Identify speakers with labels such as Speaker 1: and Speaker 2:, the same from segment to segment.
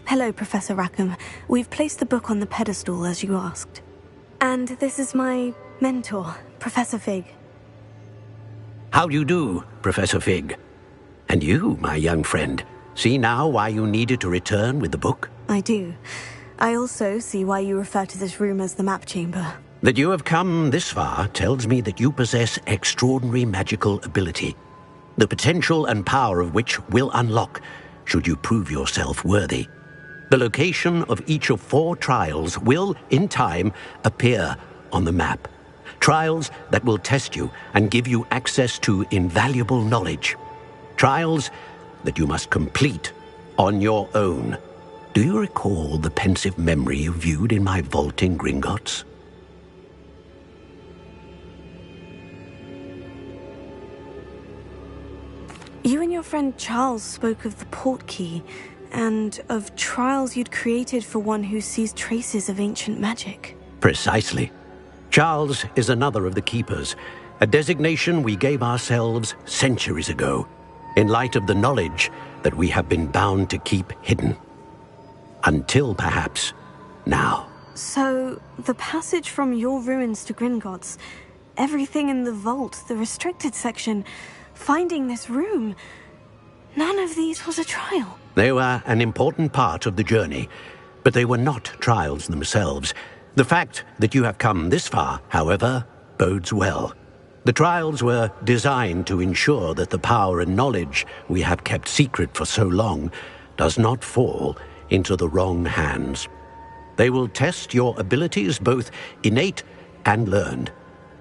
Speaker 1: Hello, Professor Rackham. We've placed the book on the pedestal as you asked. And this is my mentor, Professor Fig.
Speaker 2: How do you do, Professor Fig? And you, my young friend, see now why you needed to return with the book?
Speaker 1: I do. I also see why you refer to this room as the map chamber.
Speaker 2: That you have come this far tells me that you possess extraordinary magical ability, the potential and power of which will unlock should you prove yourself worthy. The location of each of 4 trials will, in time, appear on the map. Trials that will test you and give you access to invaluable knowledge. Trials that you must complete on your own. Do you recall the pensive memory you viewed in my vault in Gringotts?
Speaker 1: You and your friend Charles spoke of the portkey, and of trials you'd created for one who sees traces of ancient magic.
Speaker 2: Precisely. Charles is another of the keepers, a designation we gave ourselves centuries ago, in light of the knowledge that we have been bound to keep hidden. Until, perhaps, now.
Speaker 1: So, the passage from your ruins to Gringotts, everything in the vault, the restricted section, finding this room, none of these was a trial.
Speaker 2: They were an important part of the journey, but they were not trials themselves. The fact that you have come this far, however, bodes well. The trials were designed to ensure that the power and knowledge we have kept secret for so long does not fall into the wrong hands. They will test your abilities, both innate and learned.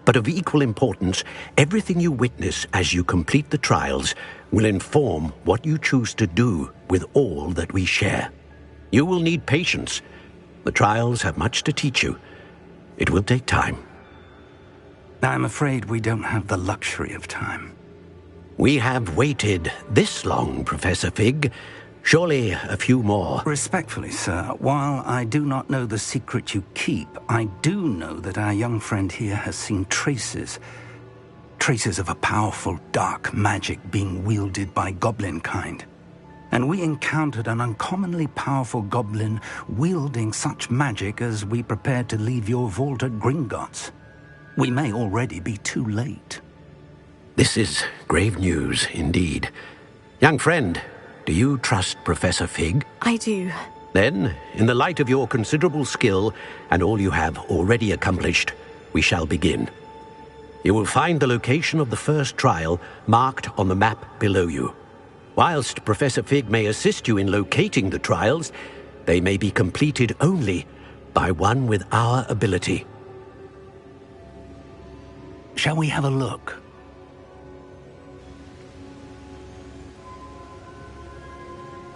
Speaker 2: But of equal importance, everything you witness as you complete the trials will inform what you choose to do with all that we share. You will need patience. The trials have much to teach you. It will take time.
Speaker 3: I'm afraid we don't have the luxury of time.
Speaker 2: We have waited this long, Professor Fig. Surely a few more.
Speaker 3: Respectfully, sir, while I do not know the secret you keep, I do know that our young friend here has seen traces of a powerful dark magic being wielded by goblin kind. And we encountered an uncommonly powerful goblin wielding such magic as we prepared to leave your vault at Gringotts. We may already be too late.
Speaker 2: This is grave news indeed. Young friend, do you trust Professor Fig?
Speaker 1: I do.
Speaker 2: Then, in the light of your considerable skill and all you have already accomplished, we shall begin. You will find the location of the first trial marked on the map below you. Whilst Professor Fig may assist you in locating the trials, they may be completed only by one with our ability.
Speaker 3: Shall we have a look?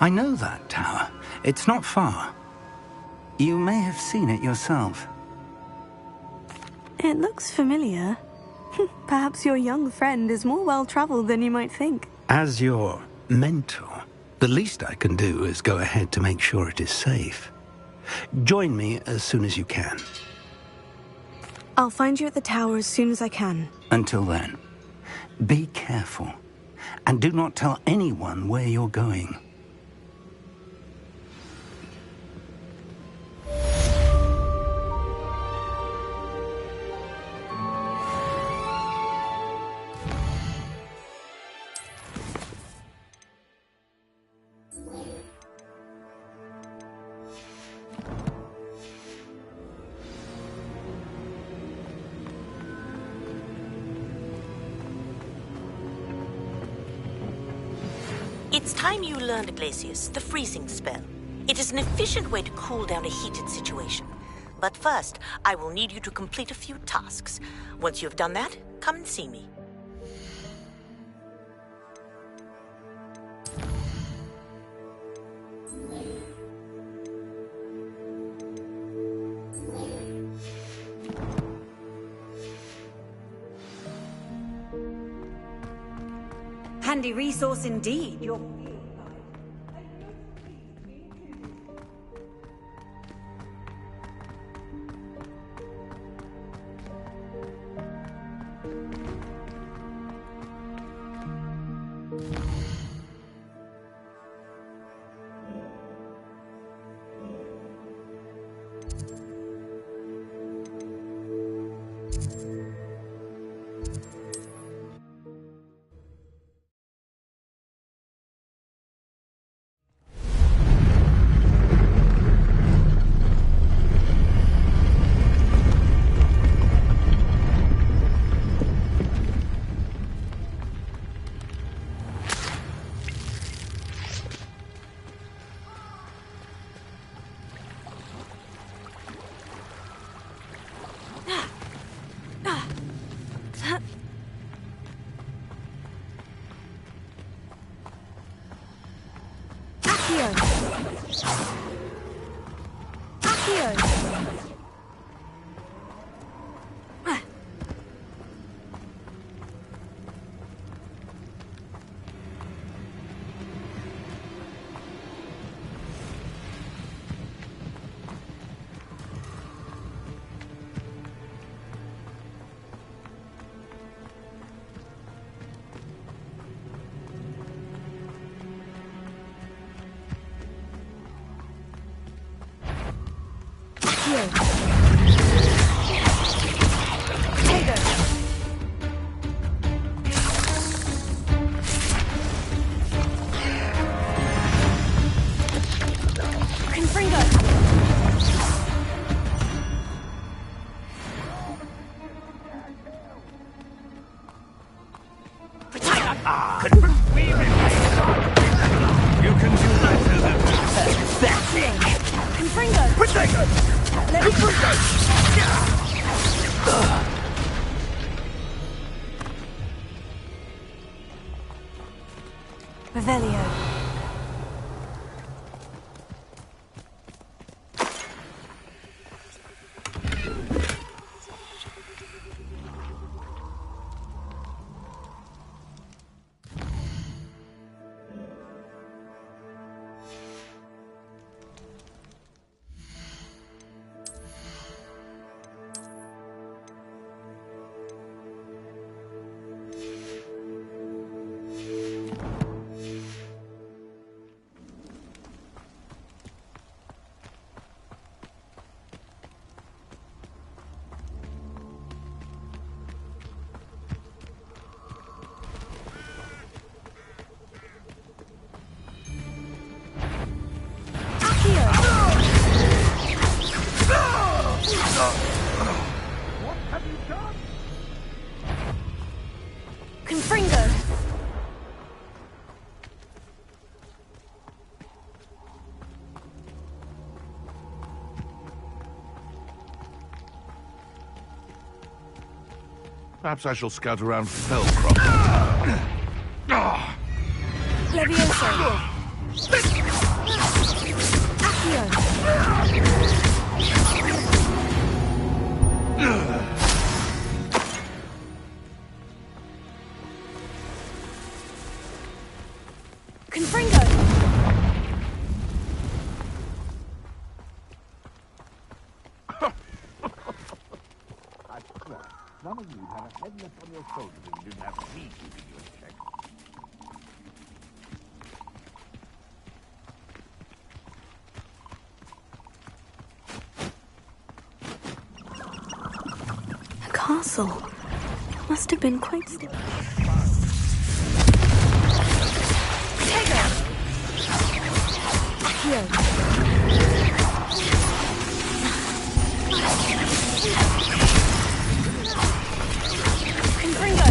Speaker 3: I know that tower. It's not far. You may have seen it yourself.
Speaker 1: It looks familiar. Perhaps your young friend is more well-traveled than you might think.
Speaker 3: As your mentor, the least I can do is go ahead to make sure it is safe. Join me as soon as you can.
Speaker 1: I'll find you at the tower as soon as I can.
Speaker 3: Until then, be careful, and do not tell anyone where you're going.
Speaker 4: It's time you learned, Glacius, the freezing spell. It is an efficient way to cool down a heated situation. But first, I will need you to complete a few tasks. Once you have done that, come and see me.
Speaker 5: Handy resource indeed. Your
Speaker 1: Potato. Confringo.
Speaker 3: You can do better than
Speaker 1: Pathetic. Confringo.
Speaker 3: Potato!
Speaker 1: Let me through. Revelio. Confringo.
Speaker 6: Perhaps I shall scout around Fellcroft.
Speaker 1: Levioso. Accio. Confringo.
Speaker 6: None of you have a head left on your shoulders if you didn't have me keeping you in check.
Speaker 1: A castle. It must have been quite still. Potato. Accio. Confringo.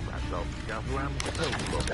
Speaker 6: Perhaps I'll scout around Fellcroft.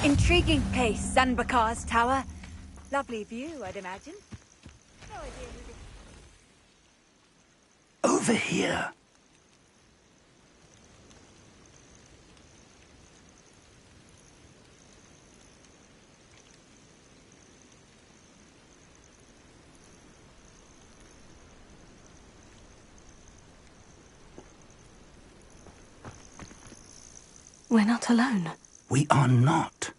Speaker 5: Intriguing place, Zanbakar's tower. Lovely view, I'd imagine. No idea who this
Speaker 3: over here.
Speaker 1: We're not alone.
Speaker 3: We are not.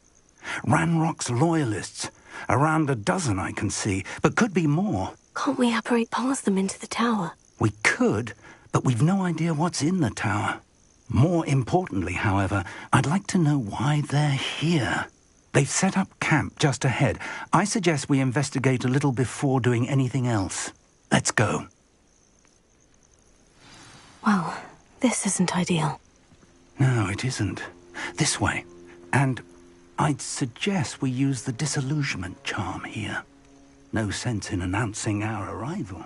Speaker 3: Ranrock's loyalists. Around a dozen I can see, but could be more.
Speaker 1: Can't we apparate past them into the tower?
Speaker 3: We could, but we've no idea what's in the tower. More importantly, however, I'd like to know why they're here. They've set up camp just ahead. I suggest we investigate a little before doing anything else. Let's go.
Speaker 1: Well, this isn't ideal.
Speaker 3: No, it isn't. This way. And I'd suggest we use the disillusionment charm here. No sense in announcing our arrival.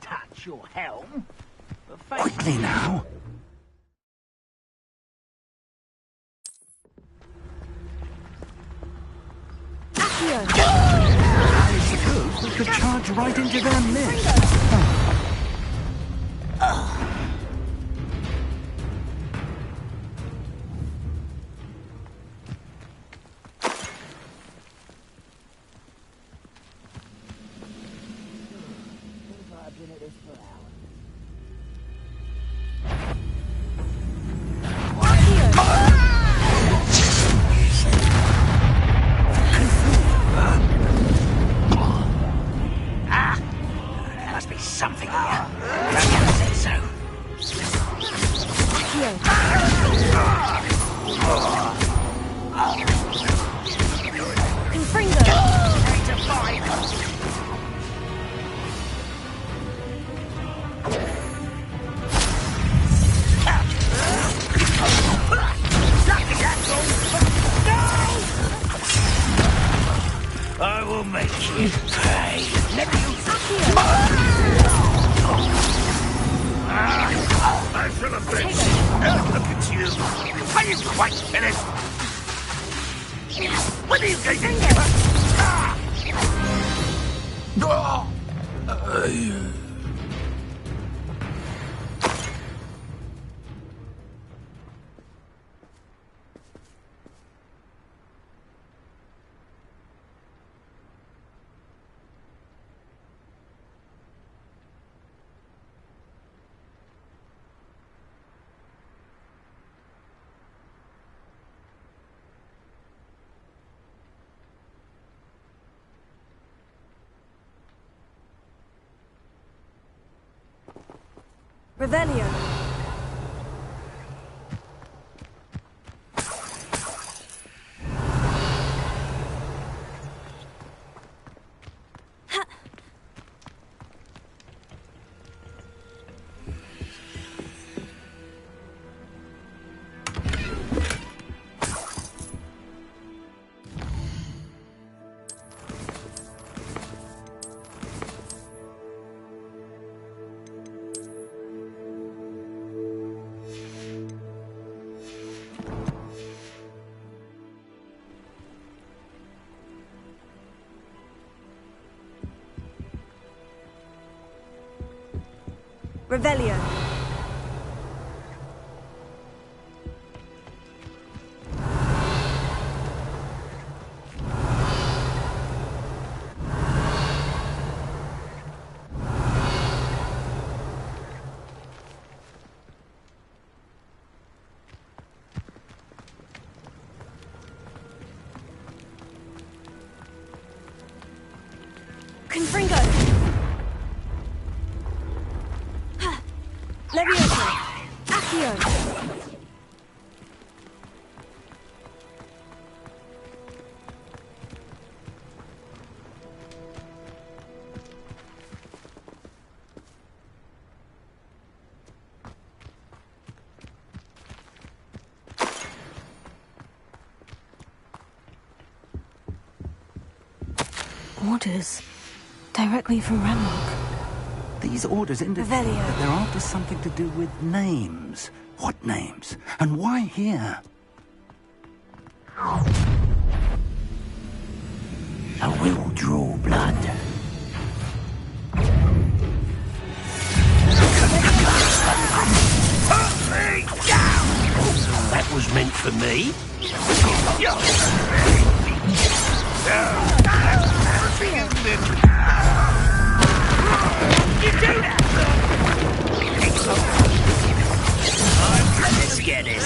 Speaker 6: Touch your helm.
Speaker 3: Quickly now. I suppose we could charge right into their midst.
Speaker 1: Revelio. Revelio. Confringo.
Speaker 5: Levioso. Accio.
Speaker 1: Orders. Directly from Ranrock.
Speaker 3: These orders indicate
Speaker 1: Revelio.
Speaker 3: that they're after something to do with names. What names? And why here?
Speaker 2: I will draw blood. That was meant for me. Let's get it.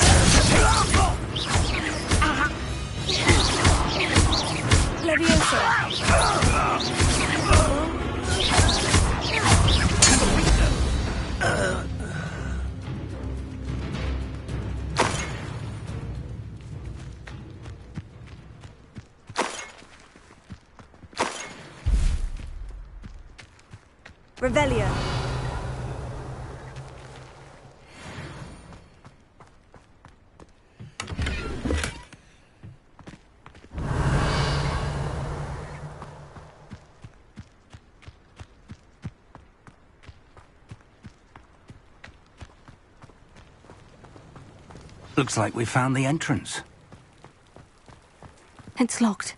Speaker 5: Revelio.
Speaker 3: Looks like we found the entrance.
Speaker 1: It's locked.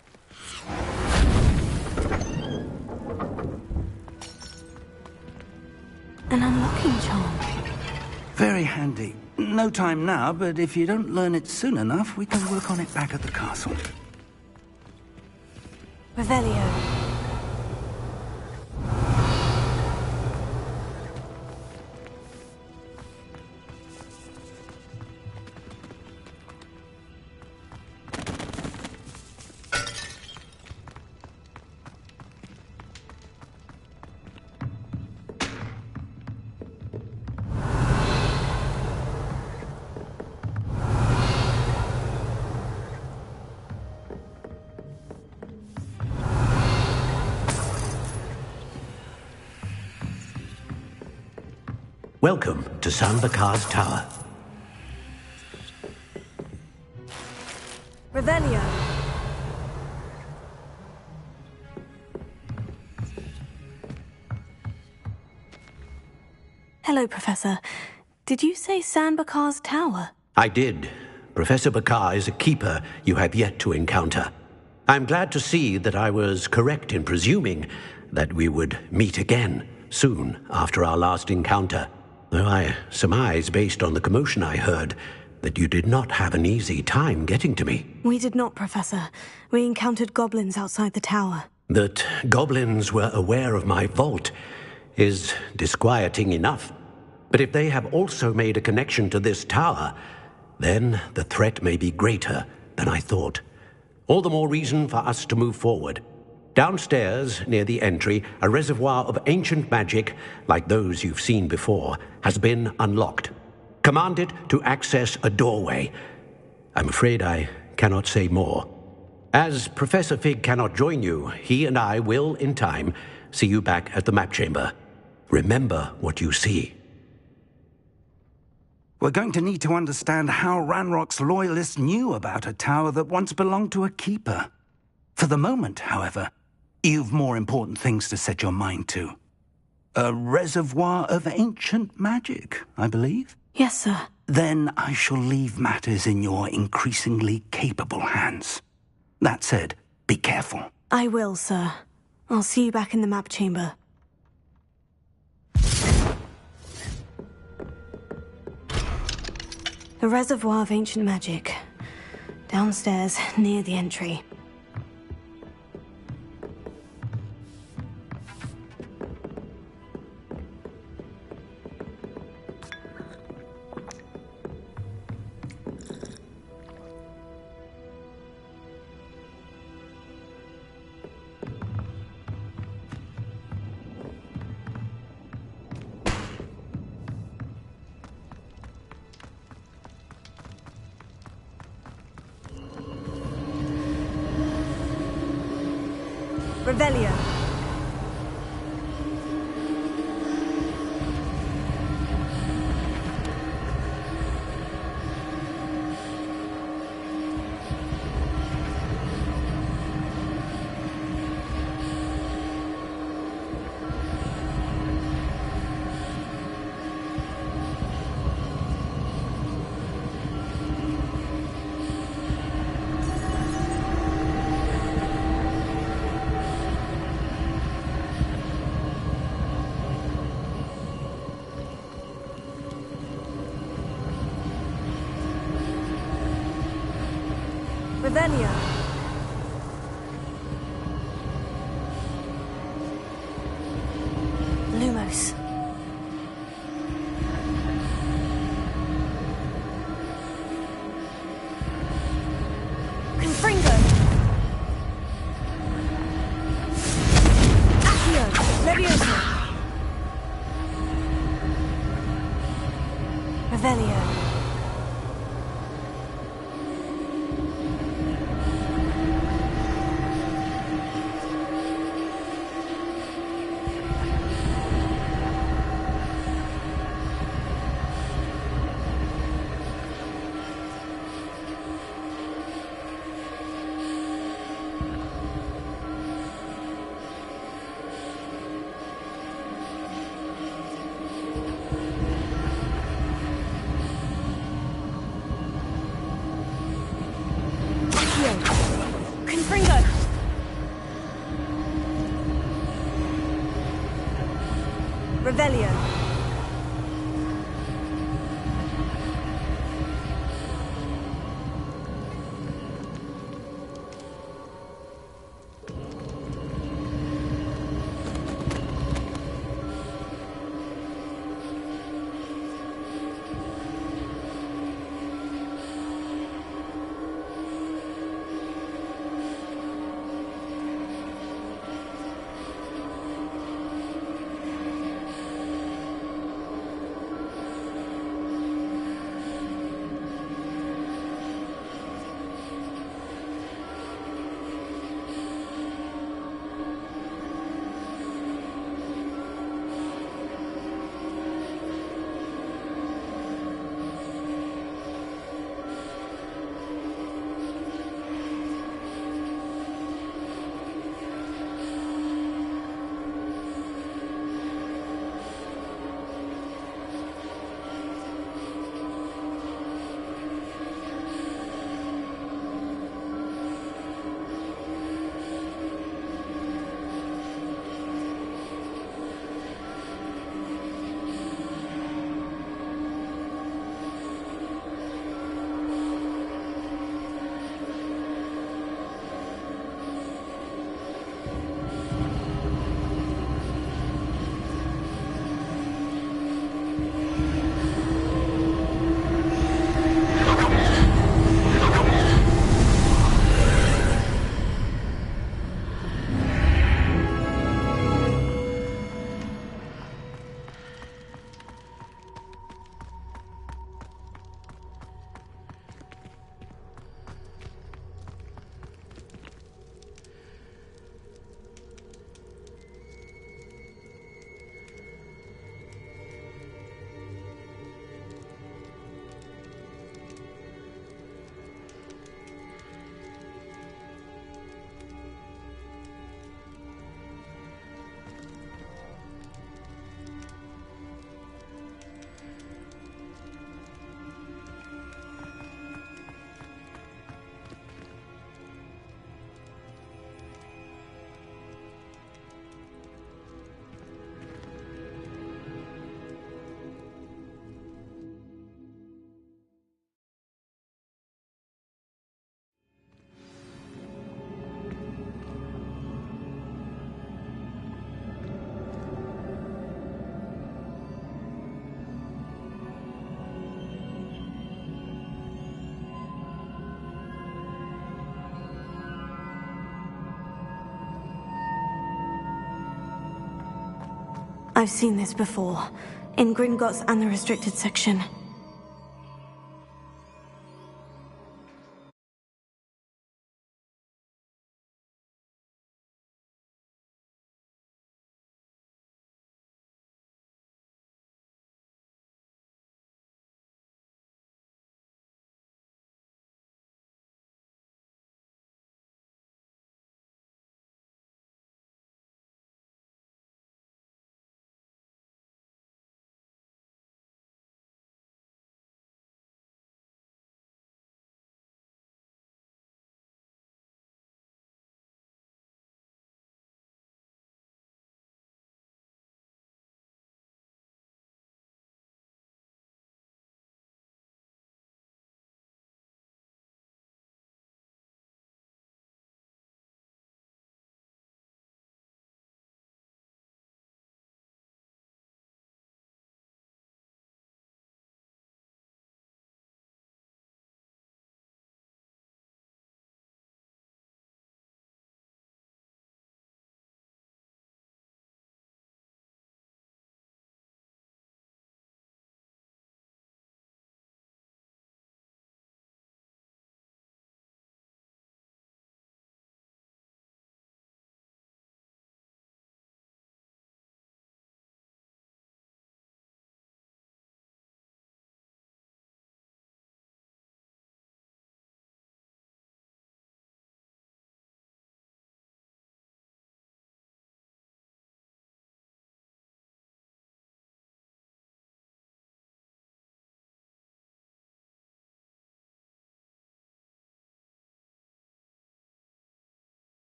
Speaker 1: An unlocking charm.
Speaker 3: Very handy. No time now, but if you don't learn it soon enough, we can work on it back at the castle.
Speaker 5: Revelio.
Speaker 2: Welcome to San Bakar's Tower.
Speaker 5: Revelio.
Speaker 1: Hello, Professor. Did you say San Bakar's Tower?
Speaker 2: I did. Professor Bakar is a keeper you have yet to encounter. I'm glad to see that I was correct in presuming that we would meet again soon after our last encounter. Though I surmise, based on the commotion I heard, that you did not have an easy time getting to me.
Speaker 1: We did not, Professor. We encountered goblins outside the tower.
Speaker 2: That goblins were aware of my vault is disquieting enough. But if they have also made a connection to this tower, then the threat may be greater than I thought. All the more reason for us to move forward. Downstairs, near the entry, a reservoir of ancient magic, like those you've seen before, has been unlocked. Command it to access a doorway. I'm afraid I cannot say more. As Professor Fig cannot join you, he and I will, in time, see you back at the map chamber. Remember what you see.
Speaker 3: We're going to need to understand how Ranrock's loyalists knew about a tower that once belonged to a keeper. For the moment, however, you've more important things to set your mind to. A reservoir of ancient magic, I believe?
Speaker 1: Yes, sir.
Speaker 3: Then I shall leave matters in your increasingly capable hands. That said, be careful.
Speaker 1: I will, sir. I'll see you back in the map chamber. A reservoir of ancient magic. Downstairs, near the entry.
Speaker 5: Revelio. Revelio.
Speaker 1: Lumos.
Speaker 5: Confringo. Accio. Levioso.
Speaker 1: Revelio.
Speaker 5: Confringo. Revelio.
Speaker 1: I've seen this before, in Gringotts and the restricted section.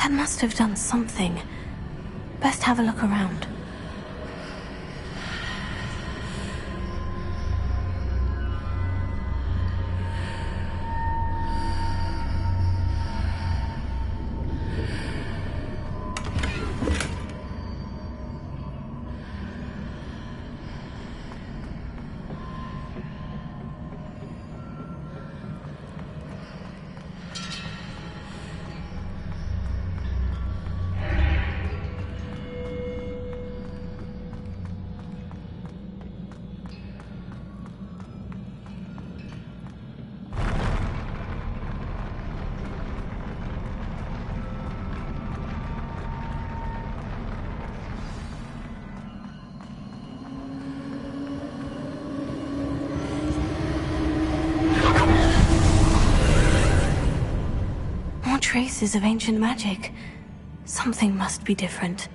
Speaker 1: Dad must have done something. Best have a look around. Traces of ancient magic. Something must be different.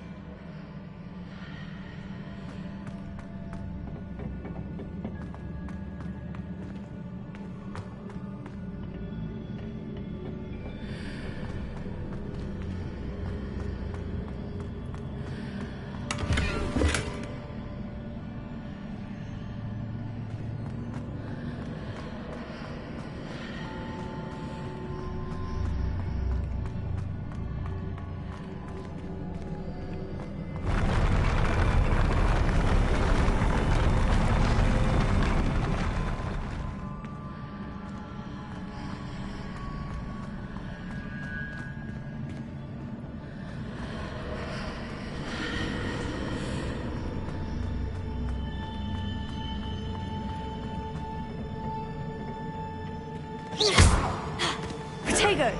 Speaker 5: Protego!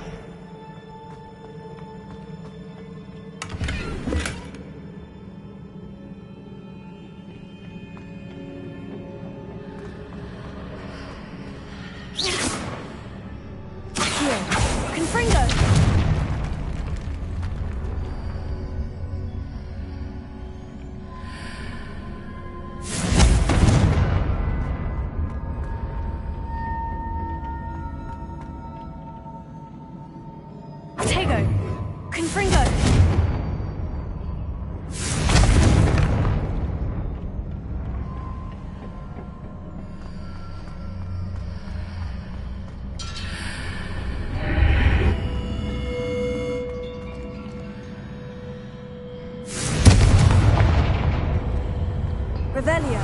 Speaker 5: Here. Confringo! Protego! Confringo! Revelio.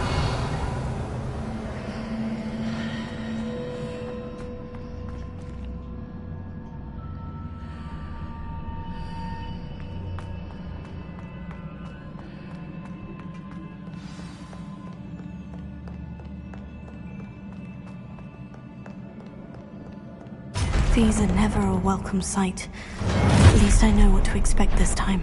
Speaker 1: These are never a welcome sight. At least I know what to expect this time.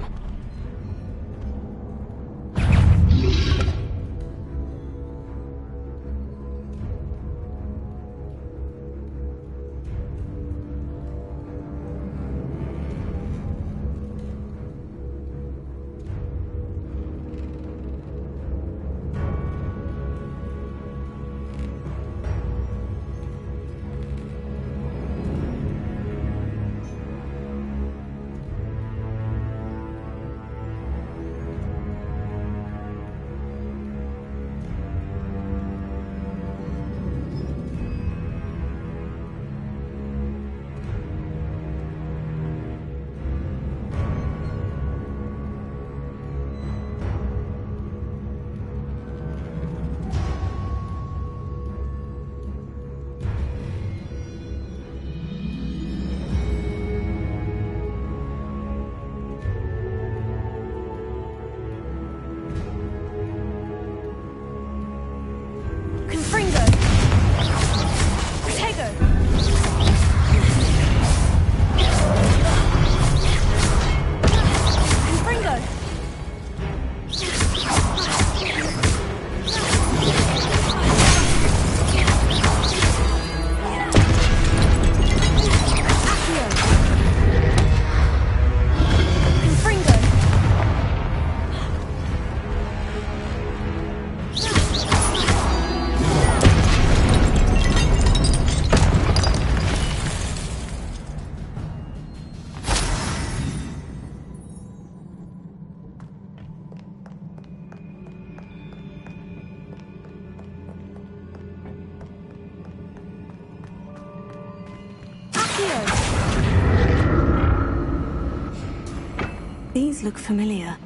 Speaker 1: These look familiar.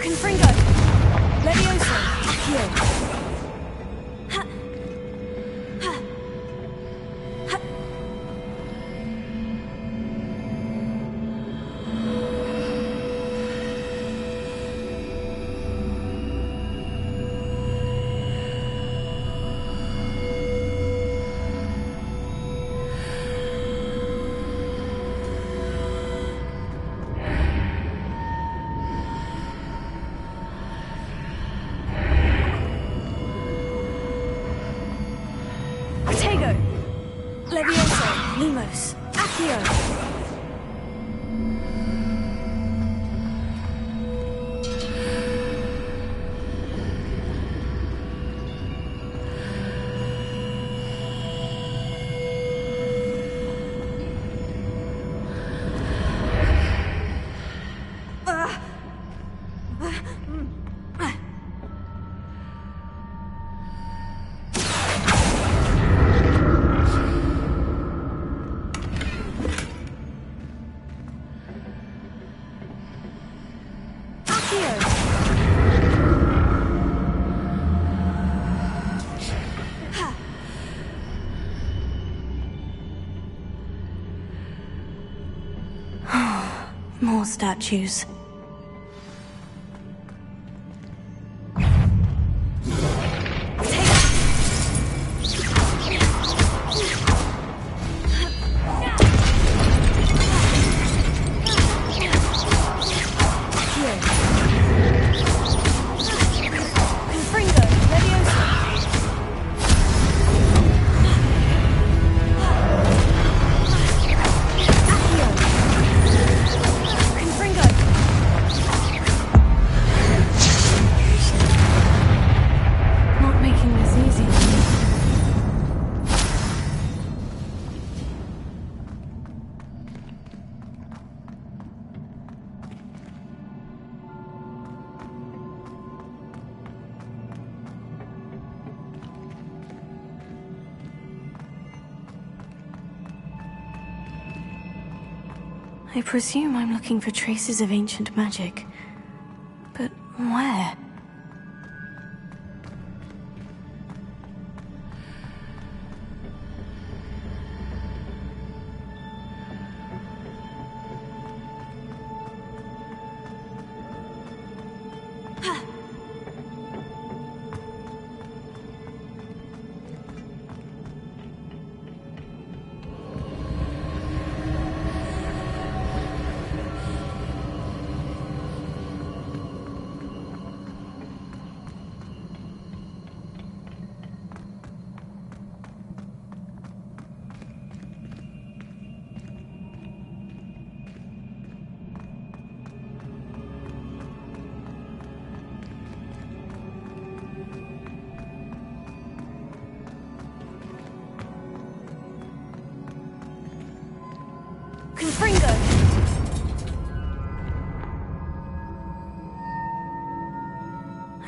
Speaker 5: Confringo! Levioso! Accio! Levioso! Limos! Accio!
Speaker 1: More statues. I presume I'm looking for traces of ancient magic. But where?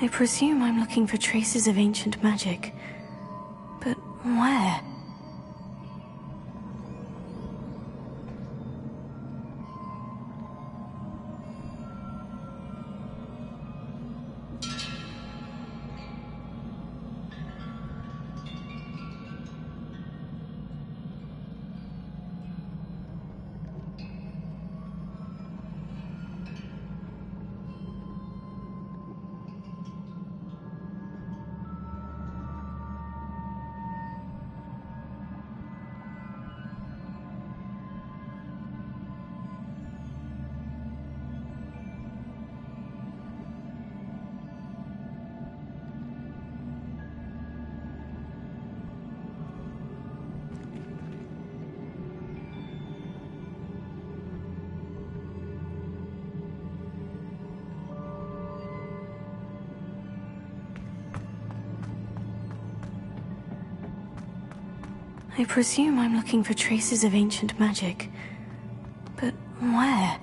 Speaker 1: I presume I'm looking for traces of ancient magic. But where? I presume I'm looking for traces of ancient magic. But where?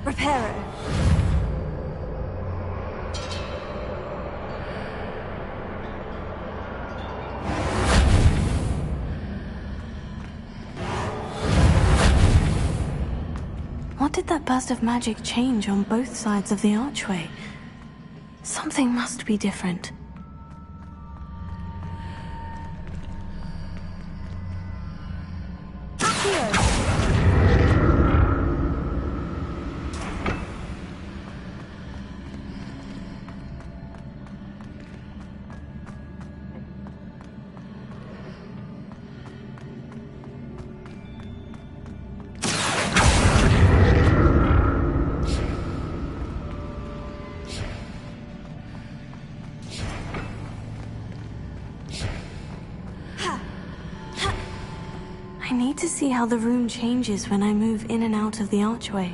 Speaker 5: Reparo.
Speaker 1: What did that burst of magic change on both sides of the archway? Something must be different. I need to see how the room changes when I move in and out of the archway.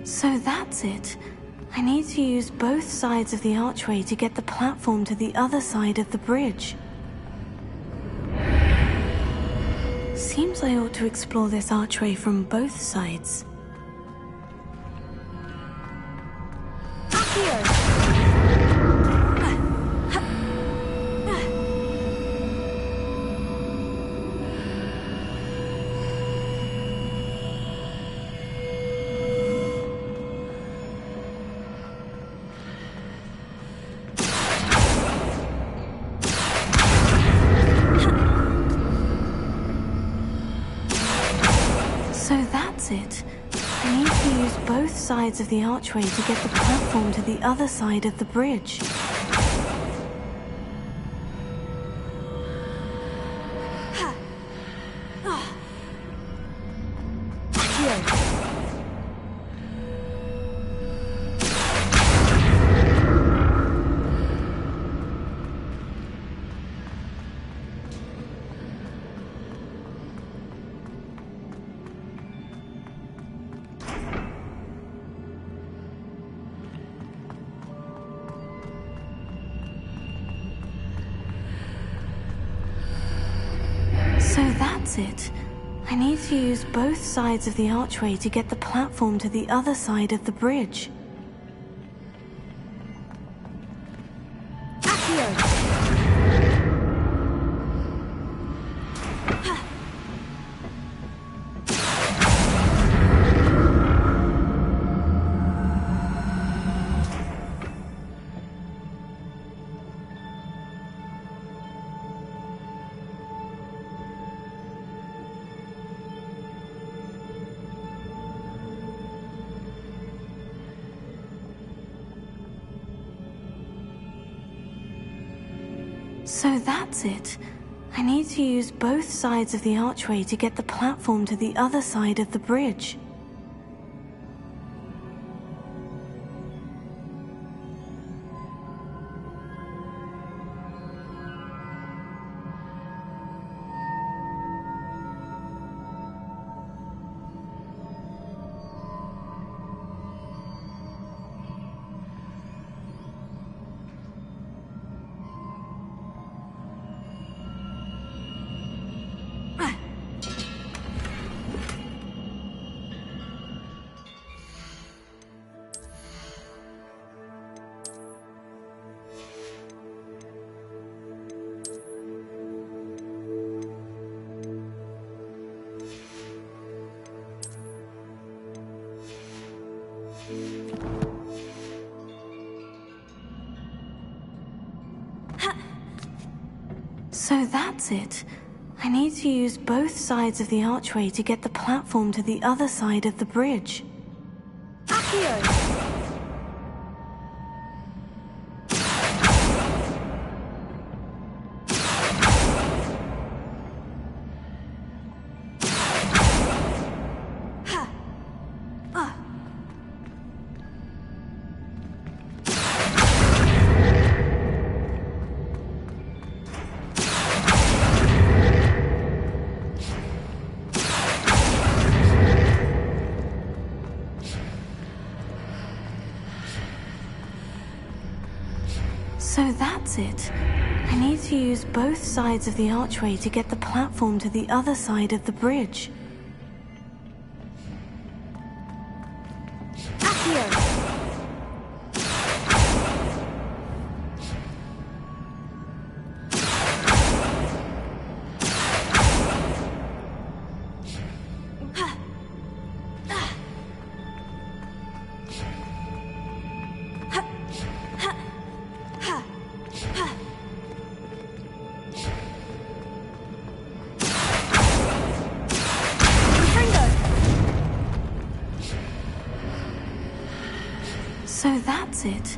Speaker 1: So that's it. I need to use both sides of the archway to get the platform to the other side of the bridge. Seems I ought to explore this archway from both sides.
Speaker 5: Here.
Speaker 1: that's it. I need to use both sides of the archway to get the platform to the other side of the bridge. So that's it. I need to use both sides of the archway to get the platform to the other side of the bridge. So that's it. I need to use both sides of the archway to get the platform to the other side of the bridge. So that's it. I need to use both sides of the archway to get the platform to the other side of the bridge. So that's it. I need to use both sides of the archway to get the platform to the other side of the bridge. So that's it.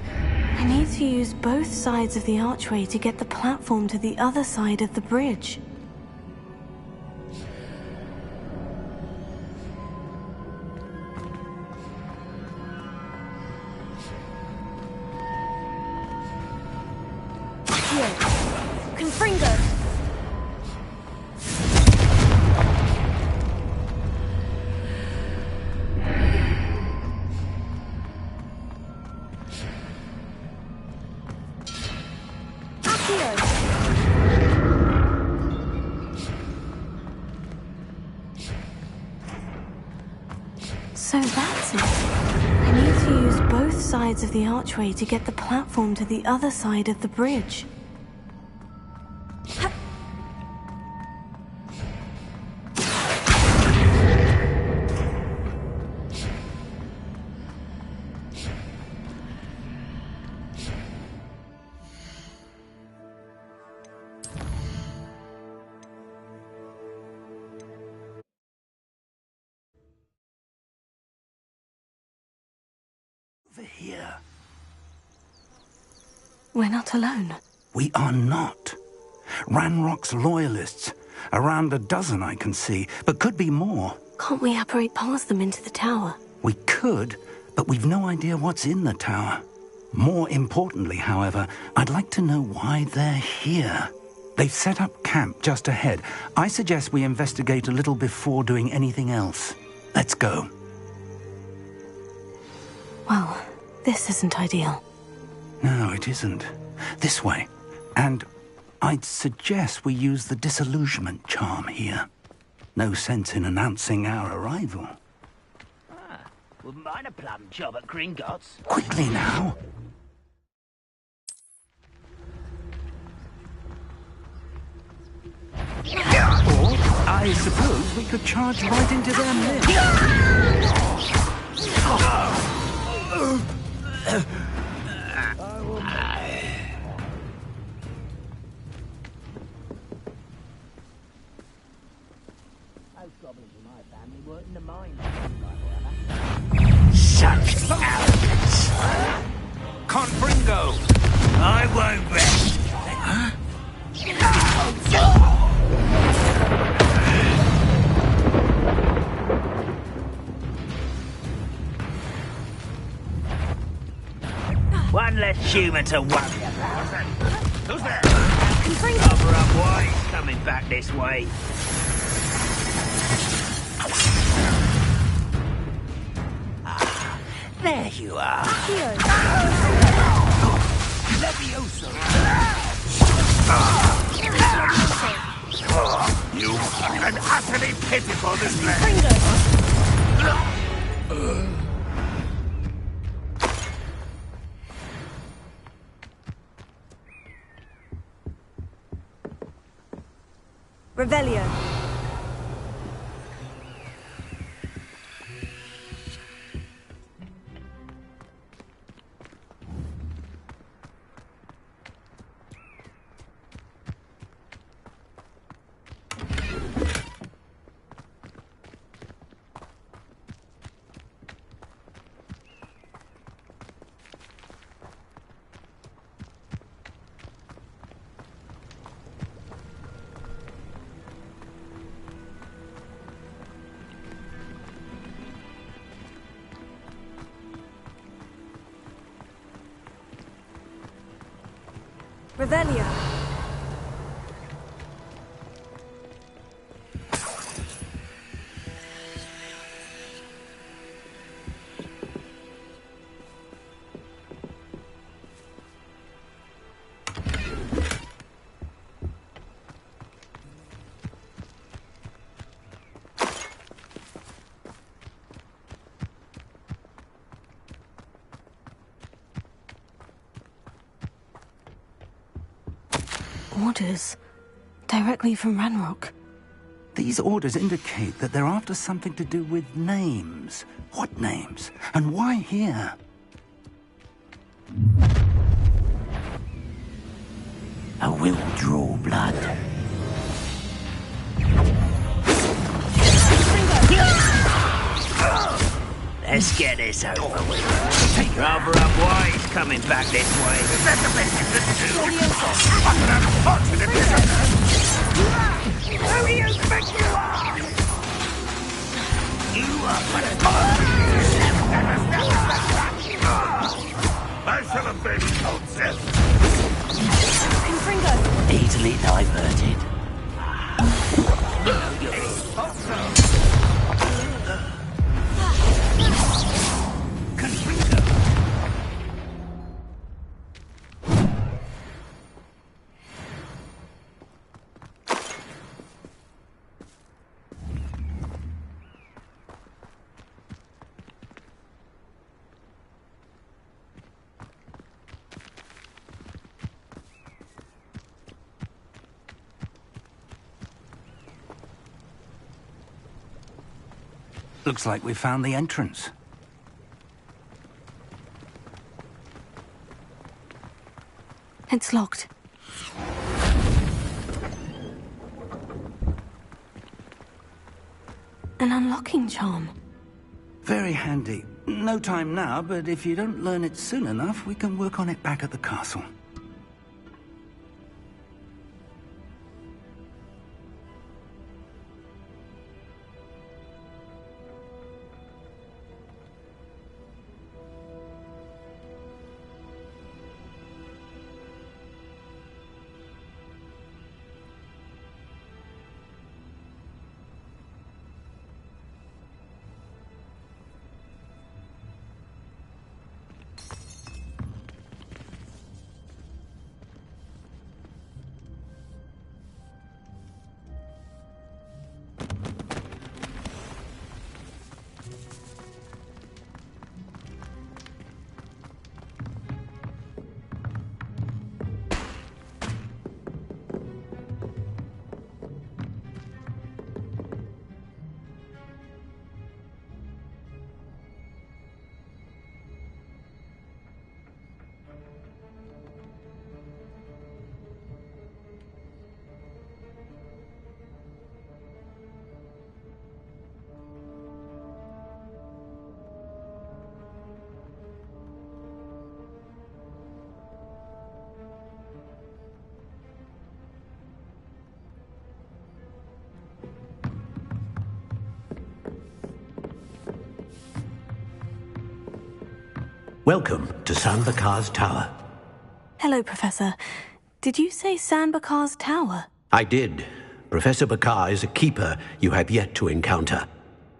Speaker 1: I need to use both sides of the archway to get the platform to the other side of the bridge. So that's it. I need to use both sides of the archway to get the platform to the other side of the bridge. We're not alone.
Speaker 3: We are not. Ranrock's loyalists. Around a dozen I can see, but could be more.
Speaker 1: Can't we apparate past them into the tower?
Speaker 3: We could, but we've no idea what's in the tower. More importantly, however, I'd like to know why they're here. They've set up camp just ahead. I suggest we investigate a little before doing anything else. Let's go.
Speaker 1: Well, this isn't ideal.
Speaker 3: No, it isn't. This way. And I'd suggest we use the disillusionment charm here. No sense in announcing our arrival.
Speaker 6: Wouldn't mind a plum job at Gringotts.
Speaker 3: Quickly now. Or, I suppose we could charge right into their midst.
Speaker 6: Those goblins in my family weren't in the mine.
Speaker 3: Such arrogance! Confringo!
Speaker 6: I won't rest. One less human to worry about. Who's there? Cover up, wise, coming back this way. Ah, there you are. Levioso. You an utterly pitiful display.
Speaker 5: Revelio. Revelio.
Speaker 1: Orders. Directly from Ranrock.
Speaker 3: These orders indicate that they're after something to do with names. What names? And why here?
Speaker 6: I will draw blood. Let's get this over with. Rather up wise coming back this way. Is that the best you can do? What an unfortunate business! Who do you think you are? You are but a I shall have been told this.
Speaker 5: Confringo.
Speaker 6: Easily diverted.
Speaker 3: Looks like we found the entrance.
Speaker 1: It's locked. An unlocking charm.
Speaker 3: Very handy. No time now, but if you don't learn it soon enough, we can work on it back at the castle.
Speaker 2: Welcome to San Bakar's Tower.
Speaker 1: Hello, Professor. Did you say San Bakar's Tower?
Speaker 2: I did. Professor Bakar is a keeper you have yet to encounter.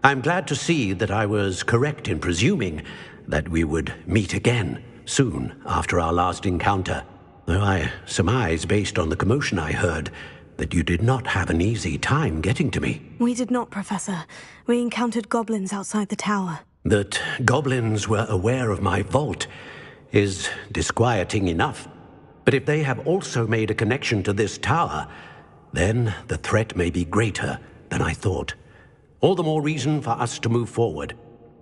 Speaker 2: I'm glad to see that I was correct in presuming that we would meet again soon after our last encounter, though I surmise, based on the commotion I heard, that you did not have an easy time getting to me.
Speaker 1: We did not, Professor. We encountered goblins outside the tower.
Speaker 2: That goblins were aware of my vault is disquieting enough. But if they have also made a connection to this tower, then the threat may be greater than I thought. All the more reason for us to move forward.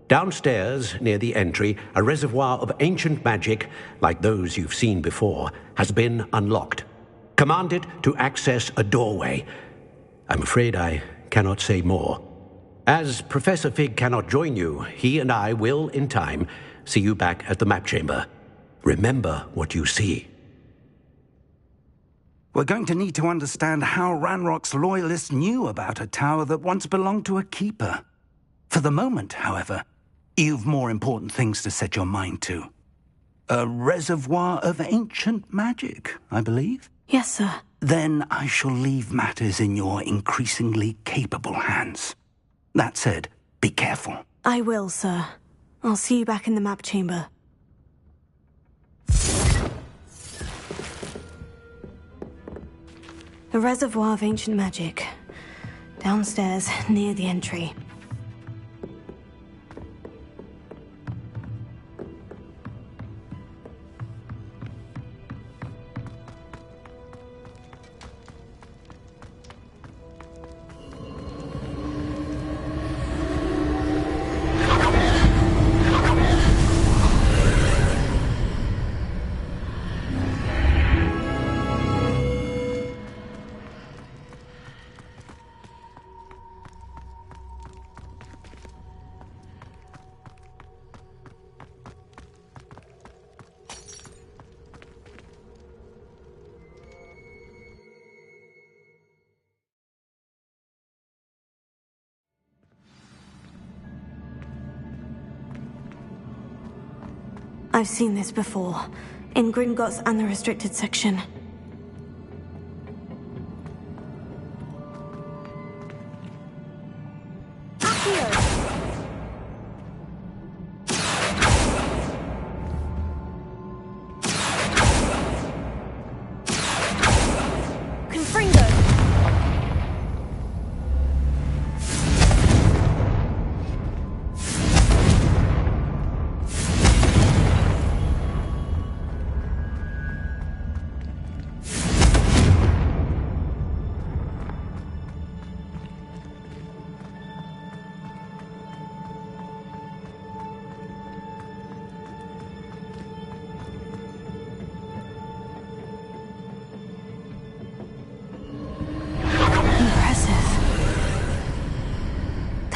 Speaker 2: Downstairs, near the entry, a reservoir of ancient magic, like those you've seen before, has been unlocked. Command it to access a doorway. I'm afraid I cannot say more. As Professor Fig cannot join you, he and I will, in time, see you back at the map chamber. Remember what you see.
Speaker 3: We're going to need to understand how Ranrock's loyalists knew about a tower that once belonged to a keeper. For the moment, however, you've more important things to set your mind to. A reservoir of ancient magic, I believe?
Speaker 1: Yes, sir.
Speaker 3: Then I shall leave matters in your increasingly capable hands. That said, be careful.
Speaker 1: I will, sir. I'll see you back in the map chamber. A reservoir of ancient magic. Downstairs, near the entry. I've seen this before, in Gringotts and the restricted section.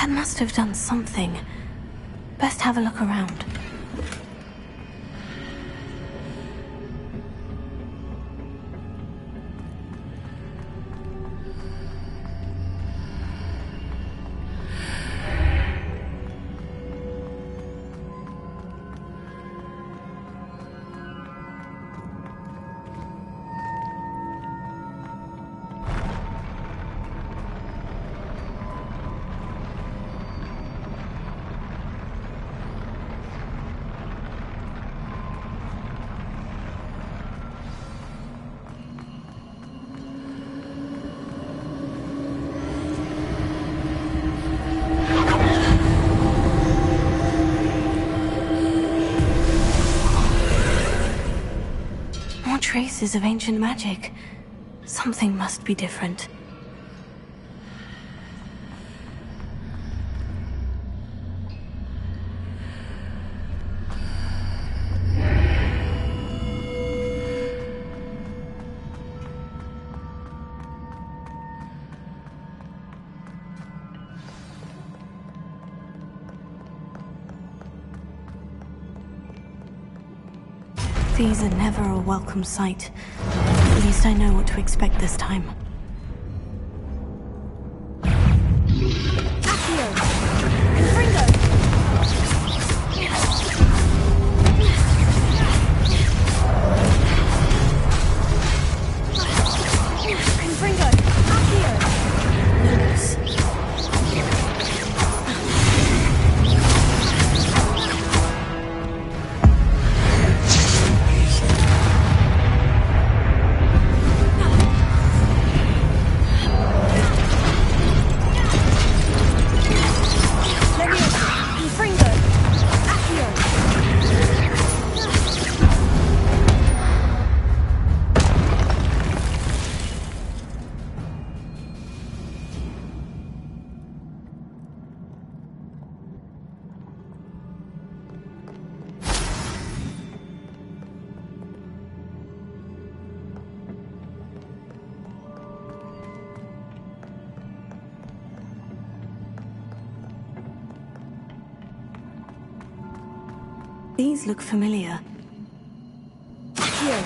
Speaker 1: Must have done something. Best have a look around. Traces of ancient magic. Something must be different. These are never a welcome sight. At least I know what to expect this time. Accio! Confringo! These look familiar.
Speaker 5: Here.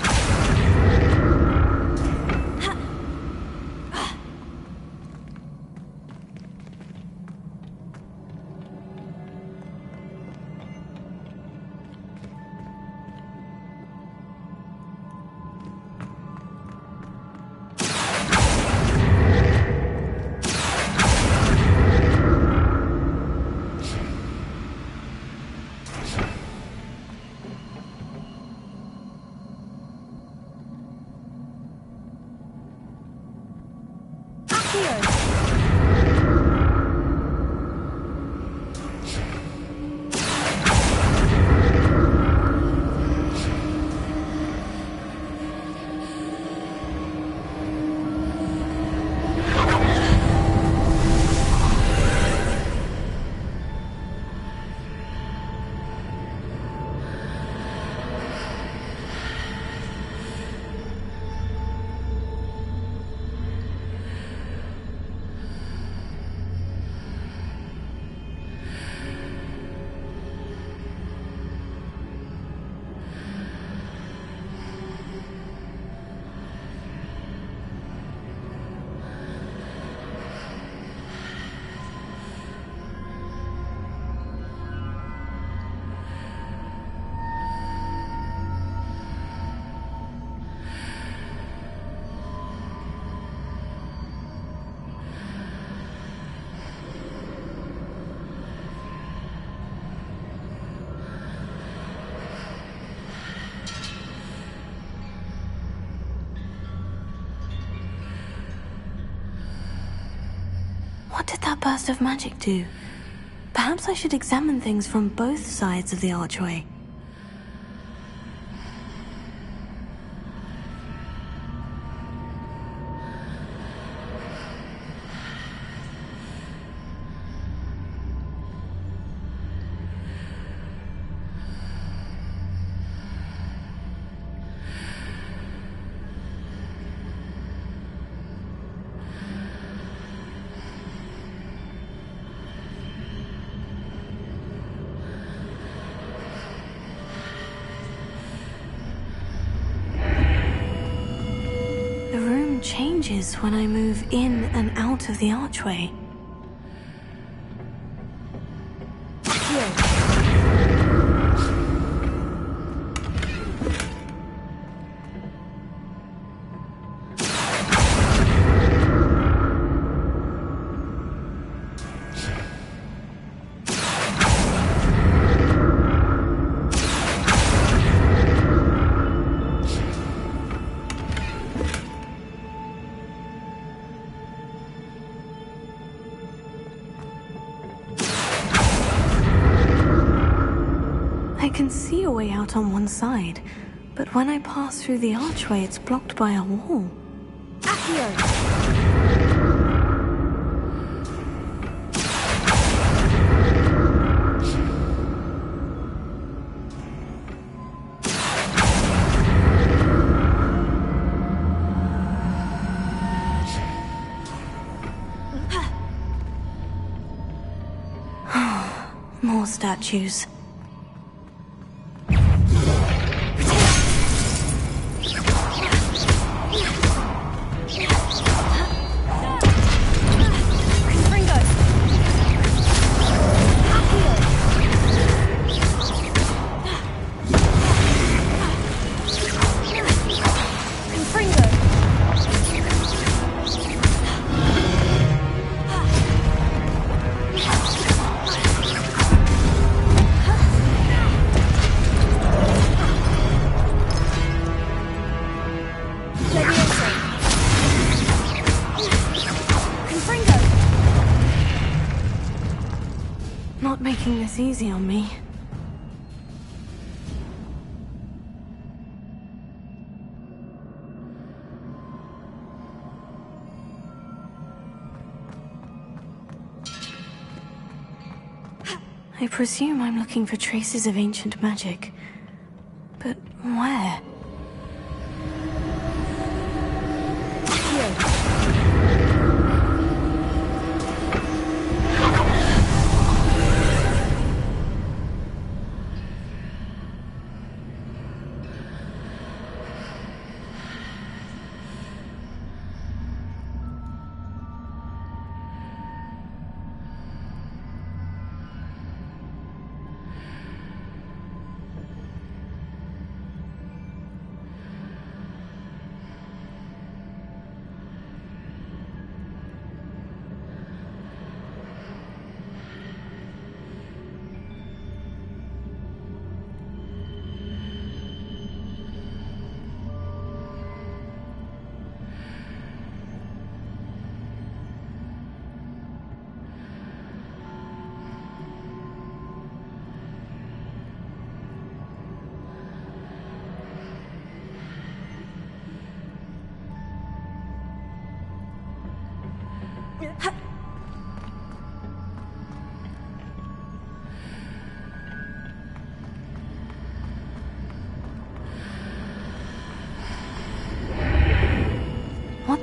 Speaker 1: What did that burst of magic do? Perhaps I should examine things from both sides of the archway. Changes when I move in and out of the archway. I can see a way out on one side, but when I pass through the archway, it's blocked by a wall. More statues. Not making this easy on me. I presume I'm looking for traces of ancient magic. But where?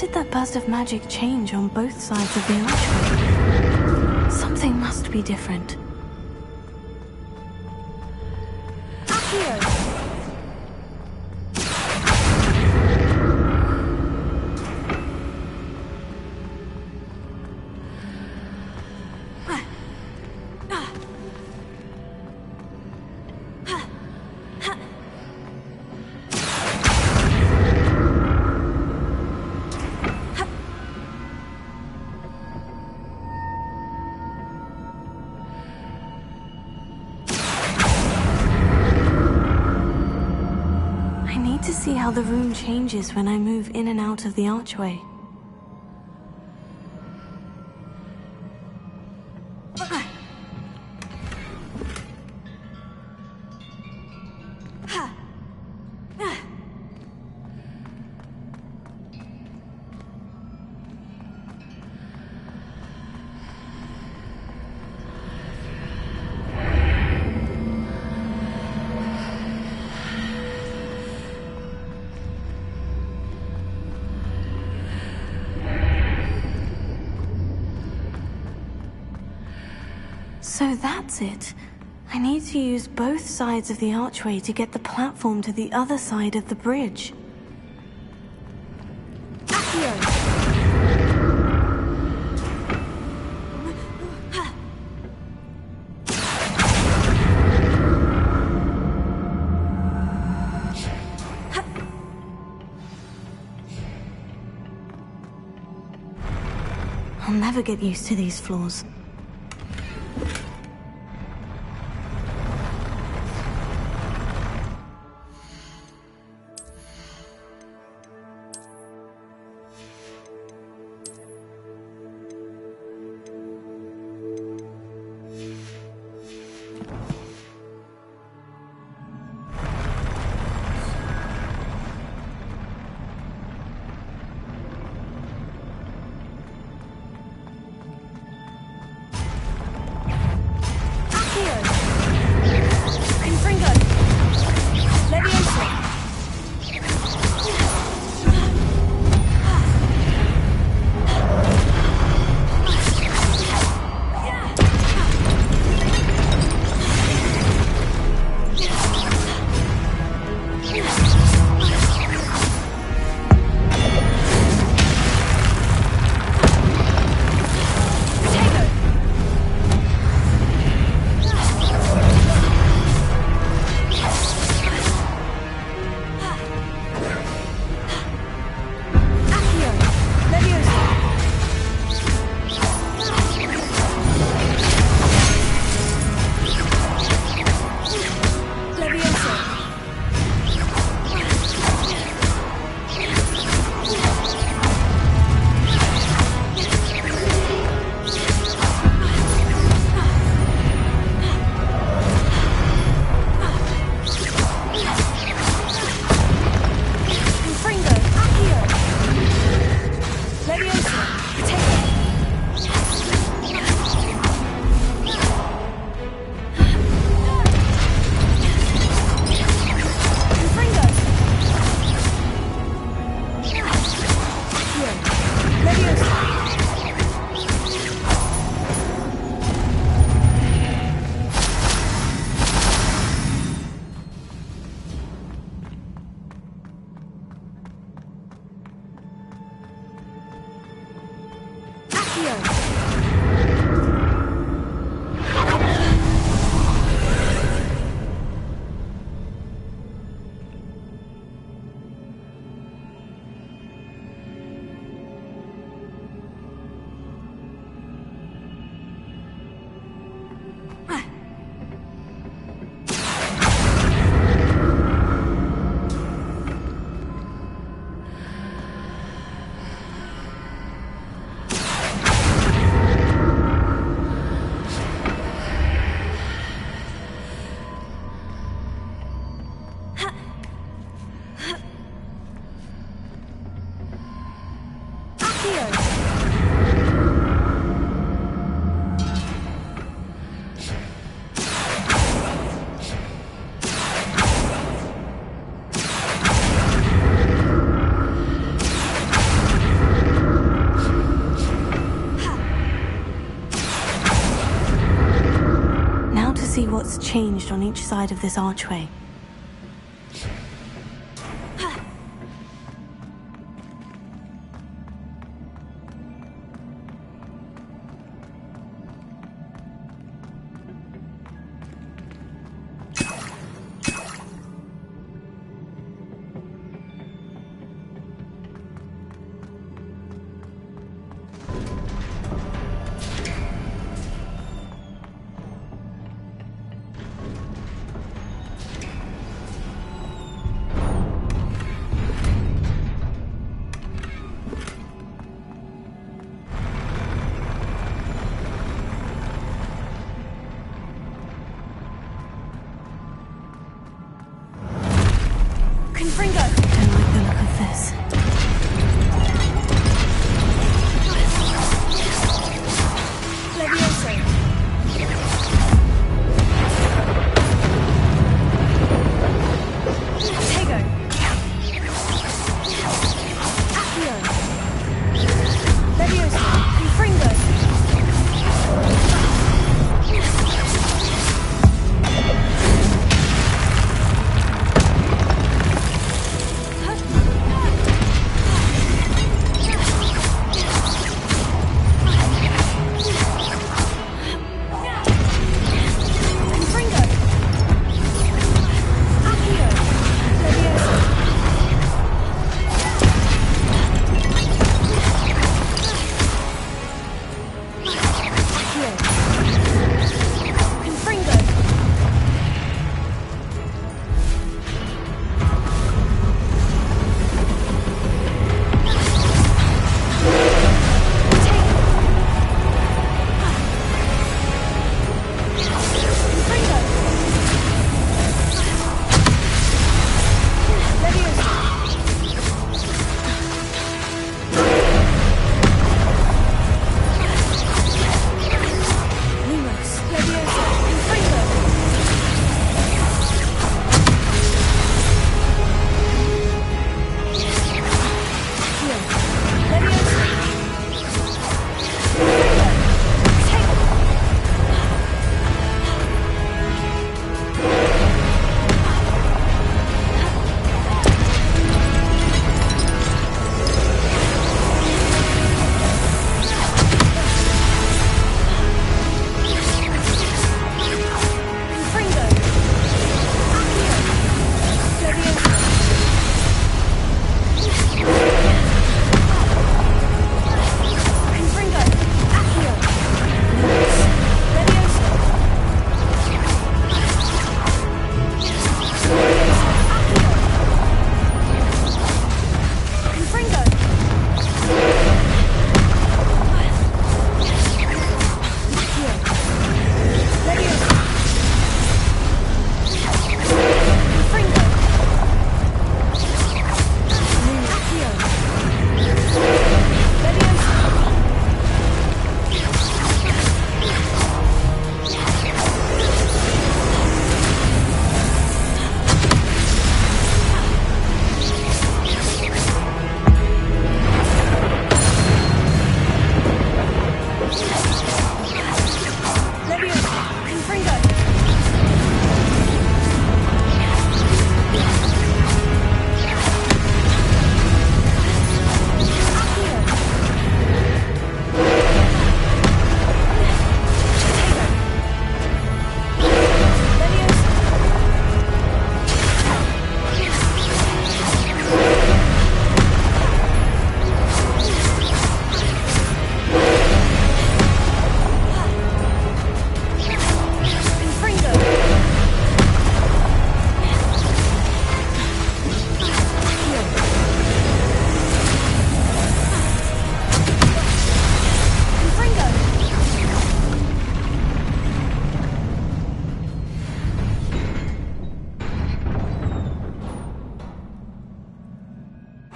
Speaker 1: did that burst of magic change on both sides of the archway? Something must be different. See how the room changes when I move in and out of the archway. So that's it. I need to use both sides of the archway to get the platform to the other side of the bridge. I'll never get used to these floors. what's changed on each side of this archway.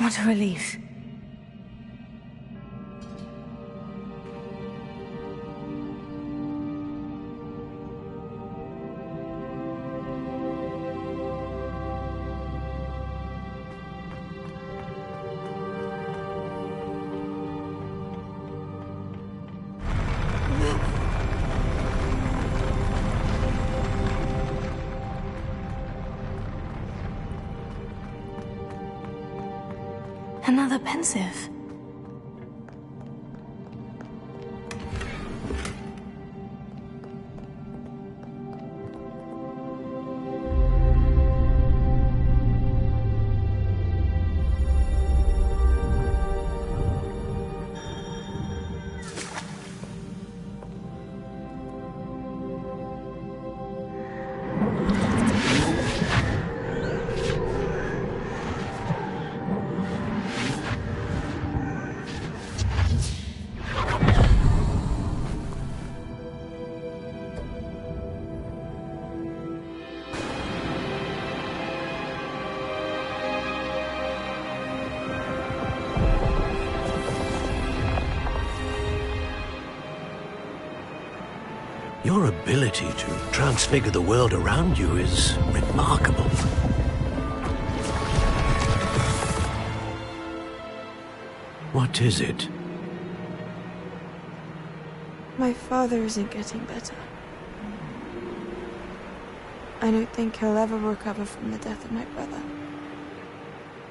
Speaker 1: What a relief. Another pensive.
Speaker 2: Your ability to transfigure the world around you is remarkable. What is it?
Speaker 7: My father isn't getting better. I don't think he'll ever recover from the death of my brother.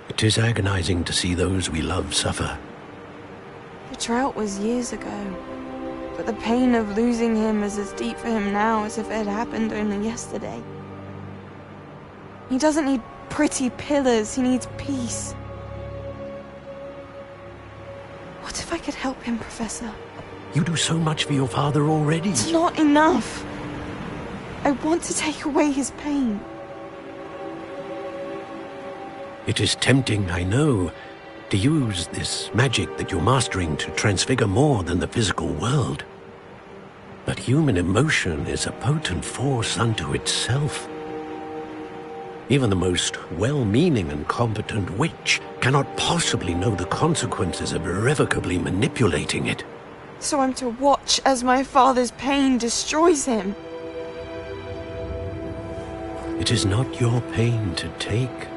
Speaker 2: It is agonizing to see those we love suffer.
Speaker 7: The drought was years ago, but the pain of losing him is as deep for him now as if it had happened only yesterday. He doesn't need pretty pillars, he needs peace. What if I could help him, Professor?
Speaker 2: You do so much for your father already.
Speaker 7: It's not enough. I want to take away his pain.
Speaker 2: It is tempting, I know, to use this magic that you're mastering to transfigure more than the physical world. But human emotion is a potent force unto itself. Even the most well-meaning and competent witch cannot possibly know the consequences of irrevocably manipulating it.
Speaker 7: So I'm to watch as my father's pain destroys him.
Speaker 2: It is not your pain to take.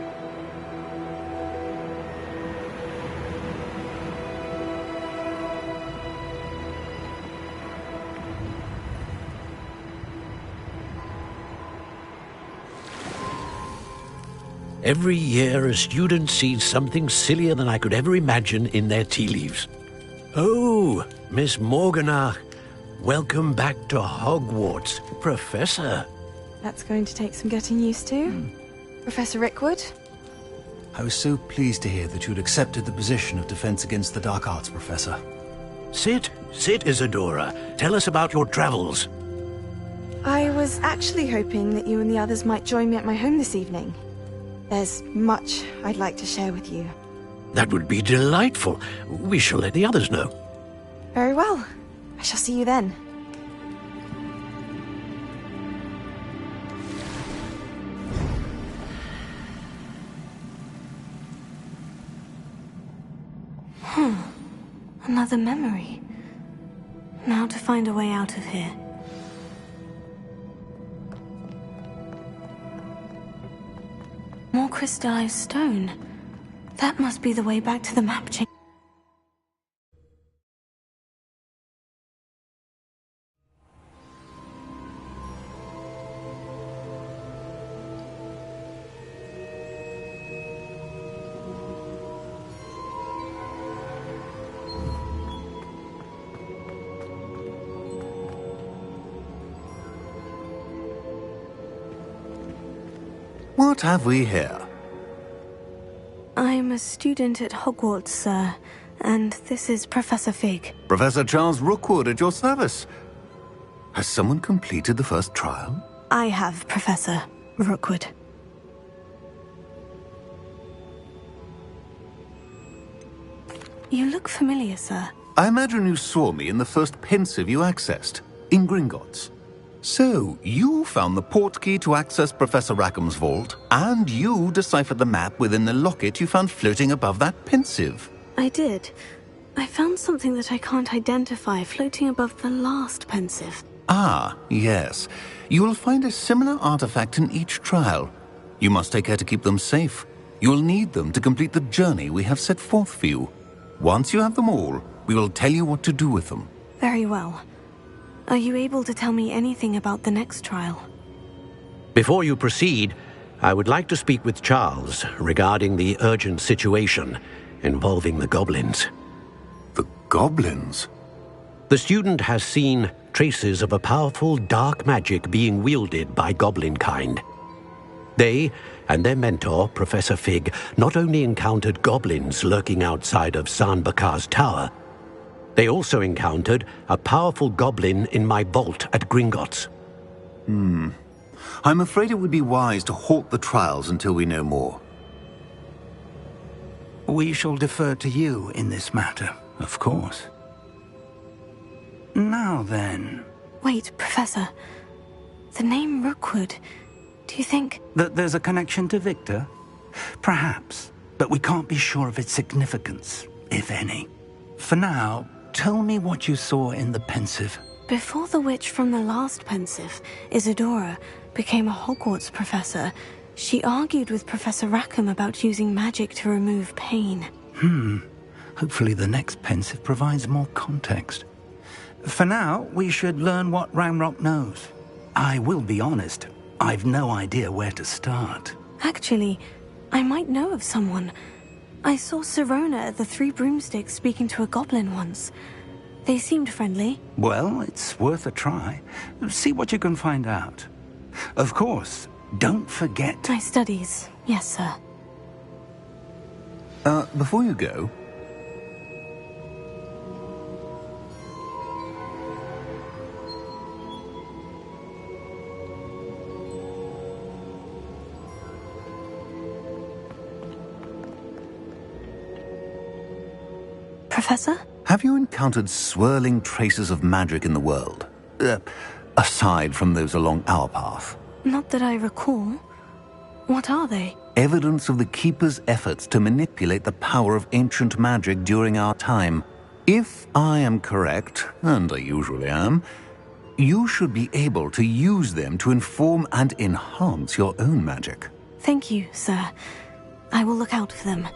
Speaker 2: Every year, a student sees something sillier than I could ever imagine in their tea leaves. Oh, Miss Morganach, welcome back to Hogwarts, Professor.
Speaker 7: That's going to take some getting used to. Professor Rickwood?
Speaker 8: I was so pleased to hear that you'd accepted the position of Defense Against the Dark Arts, Professor.
Speaker 2: Sit, Isadora. Tell us about your travels.
Speaker 7: I was actually hoping that you and the others might join me at my home this evening. There's much I'd like to share with you.
Speaker 2: That would be delightful. We shall let the others know.
Speaker 7: Very well. I shall see you then.
Speaker 1: Another memory. Now to find a way out of here. More crystallized stone. That must be the way back to the map chamber.
Speaker 9: What have we here?
Speaker 1: I'm a student at Hogwarts, sir, and this is Professor Fig.
Speaker 9: Professor Charles Rookwood at your service. Has someone completed the first trial?
Speaker 1: I have, Professor Rookwood. You look familiar, sir.
Speaker 9: I imagine you saw me in the first pensive you accessed, in Gringotts. So, you found the portkey to access Professor Rackham's vault, and you deciphered the map within the locket you found floating above that pensive.
Speaker 1: I did. I found something that I can't identify floating above the last pensive.
Speaker 9: Ah, yes. You will find a similar artifact in each trial. You must take care to keep them safe. You will need them to complete the journey we have set forth for you. Once you have them all, we will tell you what to do with them.
Speaker 1: Very well. Are you able to tell me anything about the next trial?
Speaker 2: Before you proceed, I would like to speak with Charles regarding the urgent situation. involving the goblins.
Speaker 9: The goblins?
Speaker 2: The student has seen traces of a powerful dark magic being wielded by goblin kind. They and their mentor, Professor Fig, not only encountered goblins lurking outside of San Bakar's tower, they also encountered a powerful goblin in my vault at Gringotts.
Speaker 9: I'm afraid it would be wise to halt the trials until we know more.
Speaker 3: We shall defer to you in this matter, of course. Now then...
Speaker 1: Wait, Professor. The name Rookwood, do you think...
Speaker 3: That there's a connection to Victor? Perhaps, but we can't be sure of its significance, if any. For now, tell me what you saw in the Pensive.
Speaker 1: Before the witch from the last Pensive, Isadora, became a Hogwarts professor, she argued with Professor Rackham about using magic to remove pain.
Speaker 3: Hopefully the next Pensive provides more context. For now, we should learn what Ranrock knows. I will be honest, I've no idea where to start.
Speaker 1: Actually, I might know of someone. I saw Sirona at the Three Broomsticks speaking to a goblin once. They seemed friendly.
Speaker 3: Well, it's worth a try. See what you can find out. Of course, don't forget...
Speaker 1: My studies, yes, sir.
Speaker 9: Before you go...
Speaker 1: Professor?
Speaker 9: Have you encountered swirling traces of magic in the world? Aside from those along our path?
Speaker 1: Not that I recall. What are they?
Speaker 9: Evidence of the Keeper's efforts to manipulate the power of ancient magic during our time. If I am correct, and I usually am, you should be able to use them to inform and enhance your own magic.
Speaker 1: Thank you, sir. I will look out for them.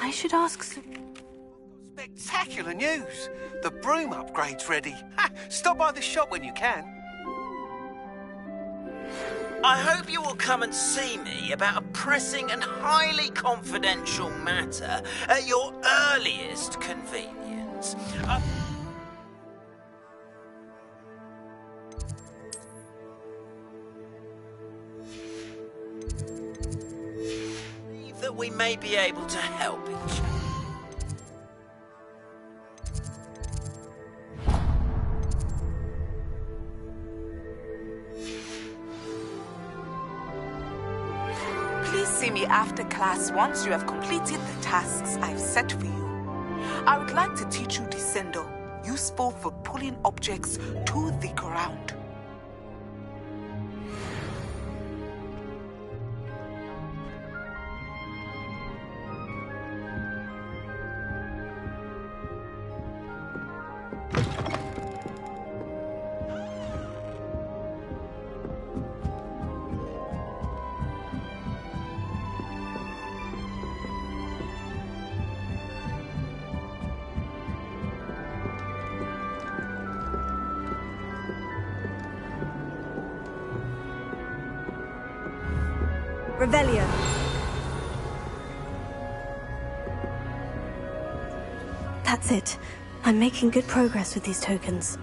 Speaker 1: I should ask...
Speaker 10: Spectacular news! The broom upgrade's ready. Ha! Stop by the shop when you can.
Speaker 6: I hope you will come and see me about a pressing and highly confidential matter at your earliest convenience. That we may be able to help each other.
Speaker 11: Please see me after class once you have completed the tasks I've set for you. I would like to teach you Descendo, useful for pulling objects to the ground.
Speaker 5: Revelio.
Speaker 1: That's it. I'm making good progress with these tokens.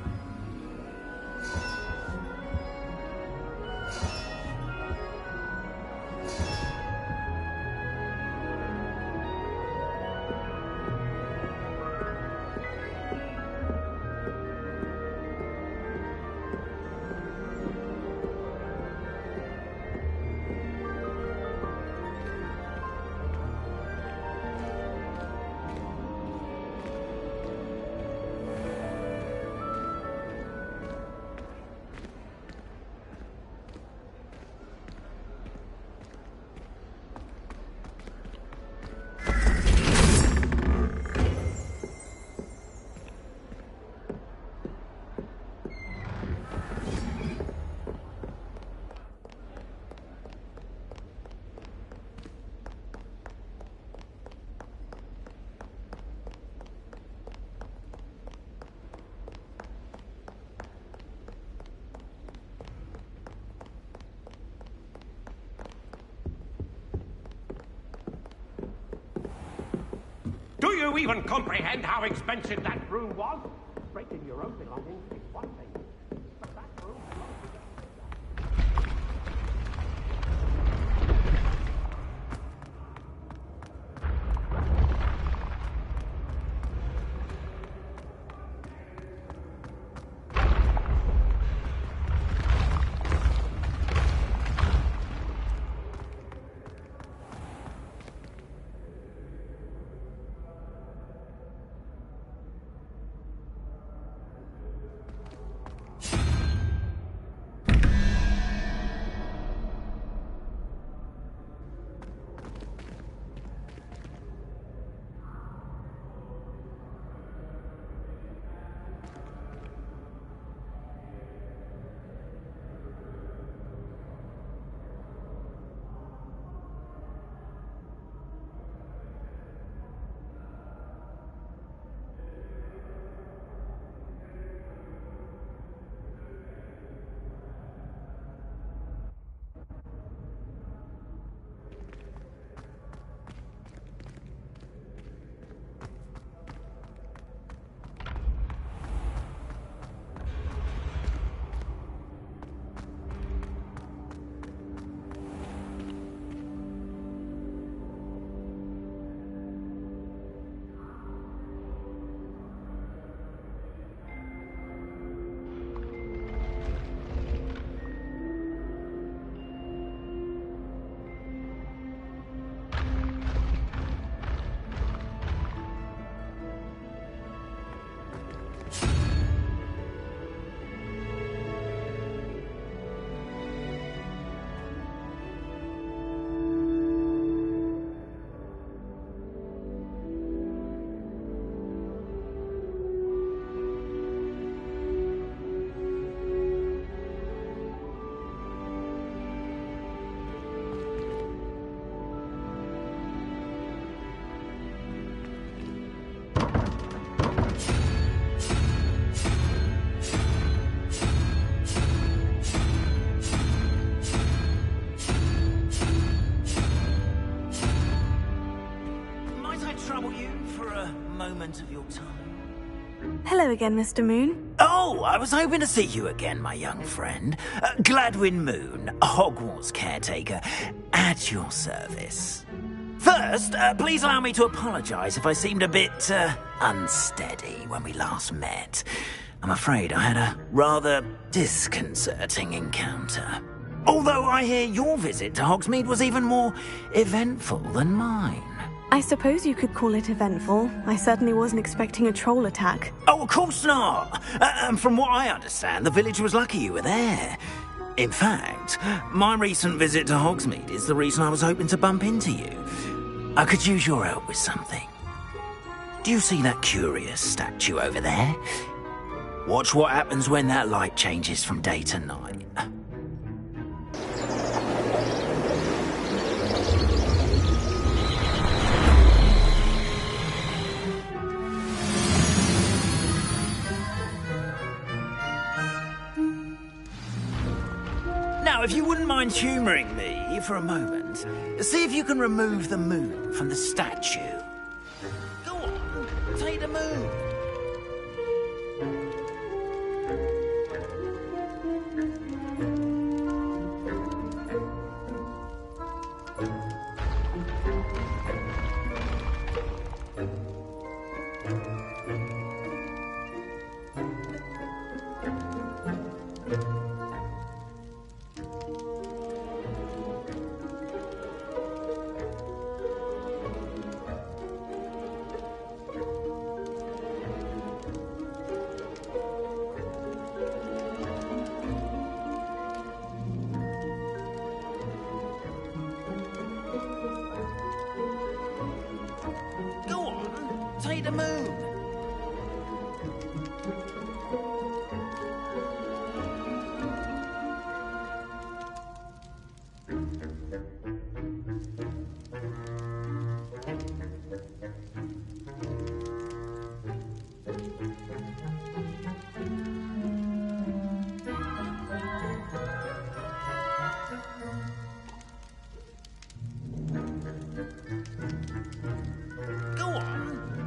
Speaker 12: Do you even comprehend how expensive that room was? Breaking your own belongings is one thing, but that room belongs to...
Speaker 6: Of your time.
Speaker 1: Hello again, Mr. Moon.
Speaker 6: Oh, I was hoping to see you again, my young friend. Gladwin Moon, Hogwarts caretaker, at your service. First, please allow me to apologize if I seemed a bit unsteady when we last met. I'm afraid I had a rather disconcerting encounter. Although I hear your visit to Hogsmeade was even more eventful than mine.
Speaker 1: I suppose you could call it eventful. I certainly wasn't expecting a troll attack.
Speaker 6: Oh, of course not. From what I understand, the village was lucky you were there. In fact, my recent visit to Hogsmeade is the reason I was hoping to bump into you. I could use your help with something. Do you see that curious statue over there? Watch what happens when that light changes from day to night. Now, if you wouldn't mind humouring me for a moment, see if you can remove the moon from the statue. Go on, take the moon. Take the moon. Go on,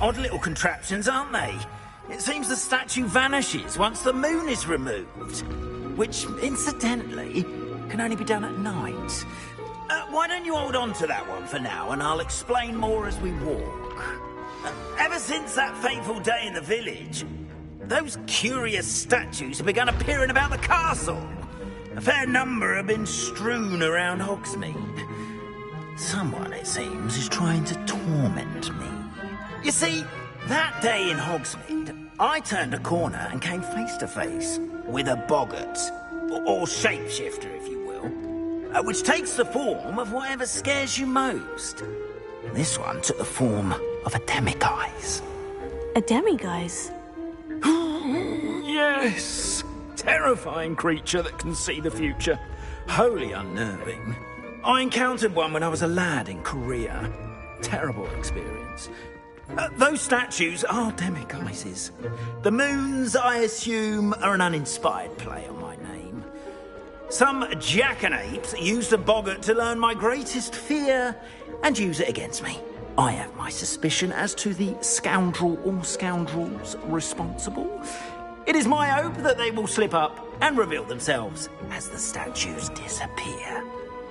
Speaker 6: Odd little contraptions, aren't they? It seems the statue vanishes once the moon is removed. Which, incidentally, can only be done at night. Why don't you hold on to that one for now, and I'll explain more as we walk. Ever since that fateful day in the village, those curious statues have begun appearing about the castle. A fair number have been strewn around Hogsmeade. Someone, it seems, is trying to torment me. You see, that day in Hogsmeade, I turned a corner and came face to face with a boggart, or shapeshifter, if you will, which takes the form of whatever scares you most. And this one took the form of a demiguise.
Speaker 1: A demiguise?
Speaker 6: Yes! Terrifying creature that can see the future. Wholly unnerving. I encountered one when I was a lad in Korea. Terrible experience. Those statues are demiguises. The moons, I assume, are an uninspired play on my name. Some jackanapes used a boggart to learn my greatest fear and use it against me. I have my suspicion as to the scoundrel or scoundrels responsible. It is my hope that they will slip up and reveal themselves as the statues disappear.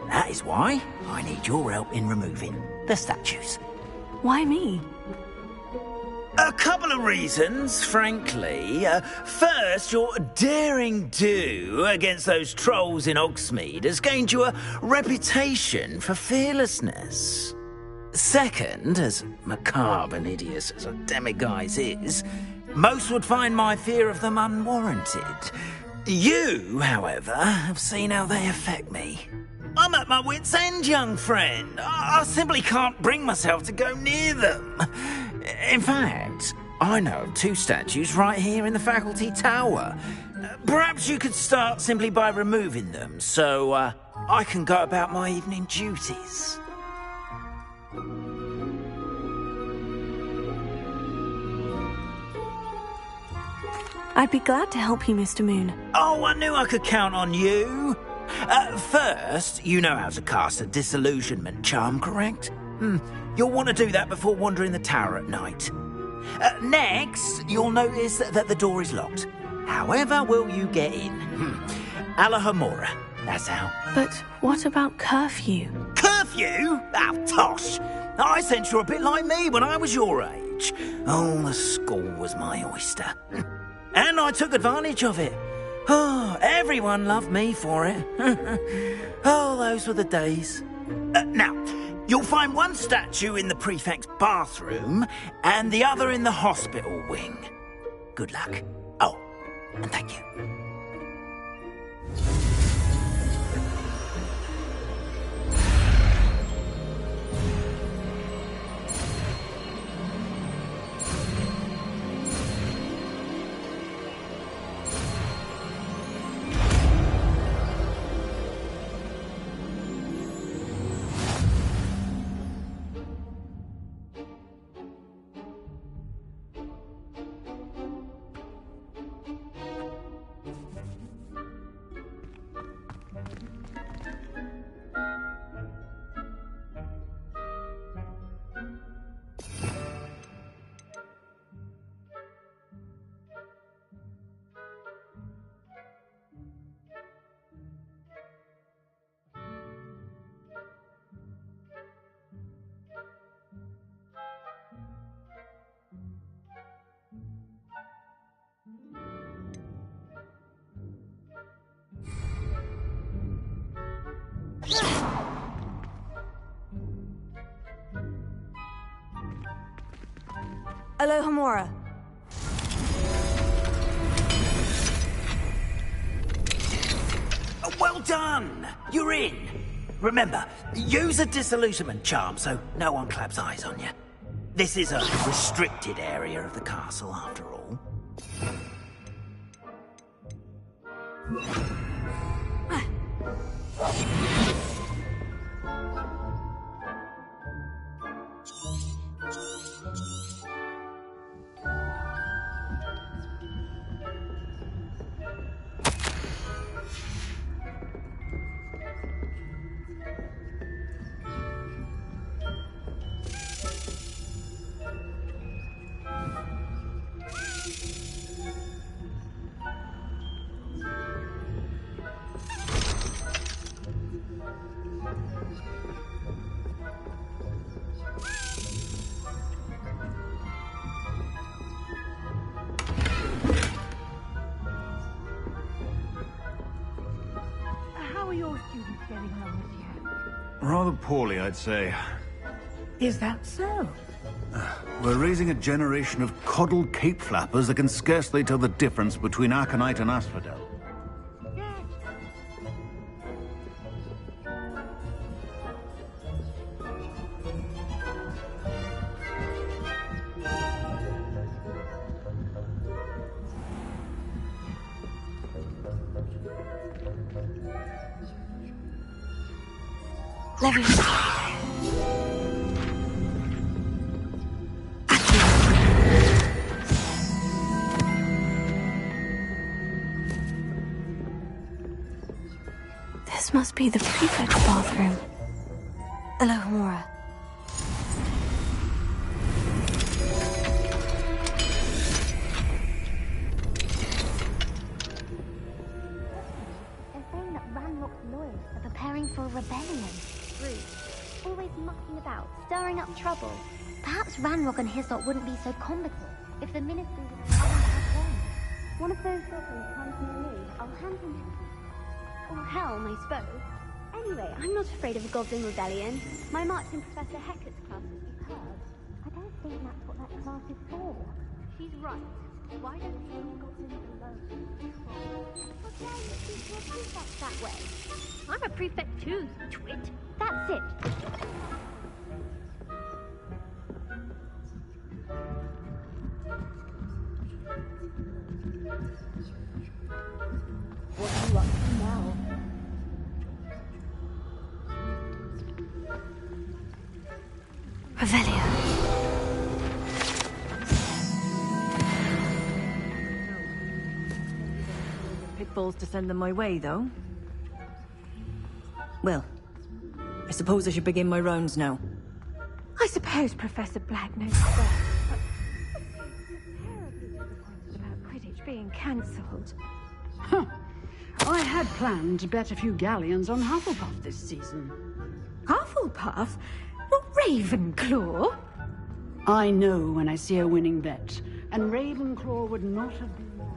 Speaker 6: That is why I need your help in removing the statues.
Speaker 1: Why me?
Speaker 6: A couple of reasons, frankly. First, your daring do against those trolls in Hogsmeade has gained you a reputation for fearlessness. Second, as macabre and hideous as a demiguise is, most would find my fear of them unwarranted. You, however, have seen how they affect me. I'm at my wit's end, young friend. I simply can't bring myself to go near them. In fact, I know of 2 statues right here in the faculty tower. Perhaps you could start simply by removing them, so I can go about my evening duties.
Speaker 1: I'd be glad to help you, Mr. Moon.
Speaker 6: Oh, I knew I could count on you. First, you know how to cast a disillusionment charm, correct? You'll want to do that before wandering the tower at night. Next, you'll notice that the door is locked. However will you get in? Alahomora, that's how.
Speaker 1: But what about curfew?
Speaker 6: Curfew? Oh, tosh. I sense you're a bit like me when I was your age. Oh, the school was my oyster. And I took advantage of it. Oh, everyone loved me for it. Oh, those were the days. Now, you'll find one statue in the prefect's bathroom and the other in the hospital wing. Good luck. Oh, and thank you.
Speaker 5: Alohomora.
Speaker 6: Well done! You're in. Remember, use a disillusionment charm so no one claps eyes on you. This is a restricted area of the castle, after all.
Speaker 13: very well with you.
Speaker 8: Rather poorly, I'd say.
Speaker 13: Is that so?
Speaker 8: We're raising a generation of coddled cape flappers that can scarcely tell the difference between aconite and asphodel.
Speaker 1: This must be the prefect's bathroom.
Speaker 5: Alohomora.
Speaker 14: They're saying that Ranrock's lawyers are preparing for a rebellion. Rude. Always mucking about, stirring up trouble. Perhaps Ranrock and his lot wouldn't be so combative if the ministry would have one. One of those goblins comes near me, I'll hand him to... or helm, I suppose. Anyway, I'm not afraid of a goblin rebellion. My mark's in Professor Hecat's class, as you've heard. I don't think that's what that class is for. She's right. Why don't you leave goblins alone? But why would you be a prefect that way? I'm a prefect too, twit. That's it.
Speaker 13: What are you up to now?
Speaker 1: Revelio.
Speaker 15: Pitfalls to send them my way, though. Well, I suppose I should begin my rounds now.
Speaker 1: I suppose Professor Black knows best, but terribly disappointed about Quidditch being cancelled.
Speaker 13: Huh. I had planned to bet a few galleons on Hufflepuff this season.
Speaker 1: Hufflepuff? Not Ravenclaw?
Speaker 13: I know when I see a winning bet, and Ravenclaw would not have been there.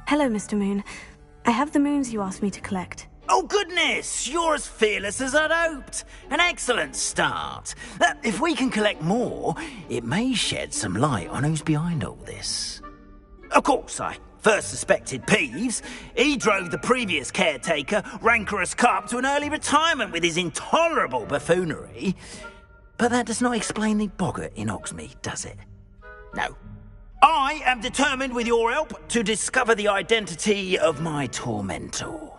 Speaker 1: Hello, Mr. Moon. I have the moons you asked me to collect.
Speaker 6: Oh, goodness! You're as fearless as I'd hoped. An excellent start. If we can collect more, it may shed some light on who's behind all this. Of course, I first suspected Peeves. He drove the previous caretaker, Rancorous Carp, to an early retirement with his intolerable buffoonery. But that does not explain the boggart in Hogsmeade, does it? No. I am determined, with your help, to discover the identity of my tormentor.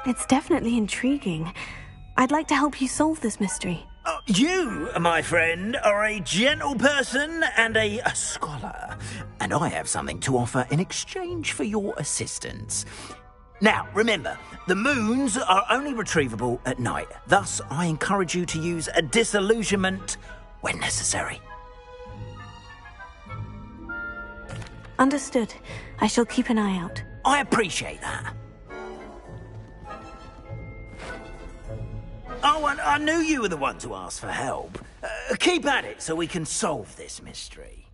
Speaker 1: It's definitely intriguing. I'd like to help you solve this mystery.
Speaker 6: You, my friend, are a gentle person and a scholar, and I have something to offer in exchange for your assistance. Now, remember, the moons are only retrievable at night. Thus, I encourage you to use a disillusionment when necessary.
Speaker 1: Understood. I shall keep an eye out.
Speaker 6: I appreciate that. Oh, and I knew you were the one to ask for help. Keep at it so we can solve this mystery.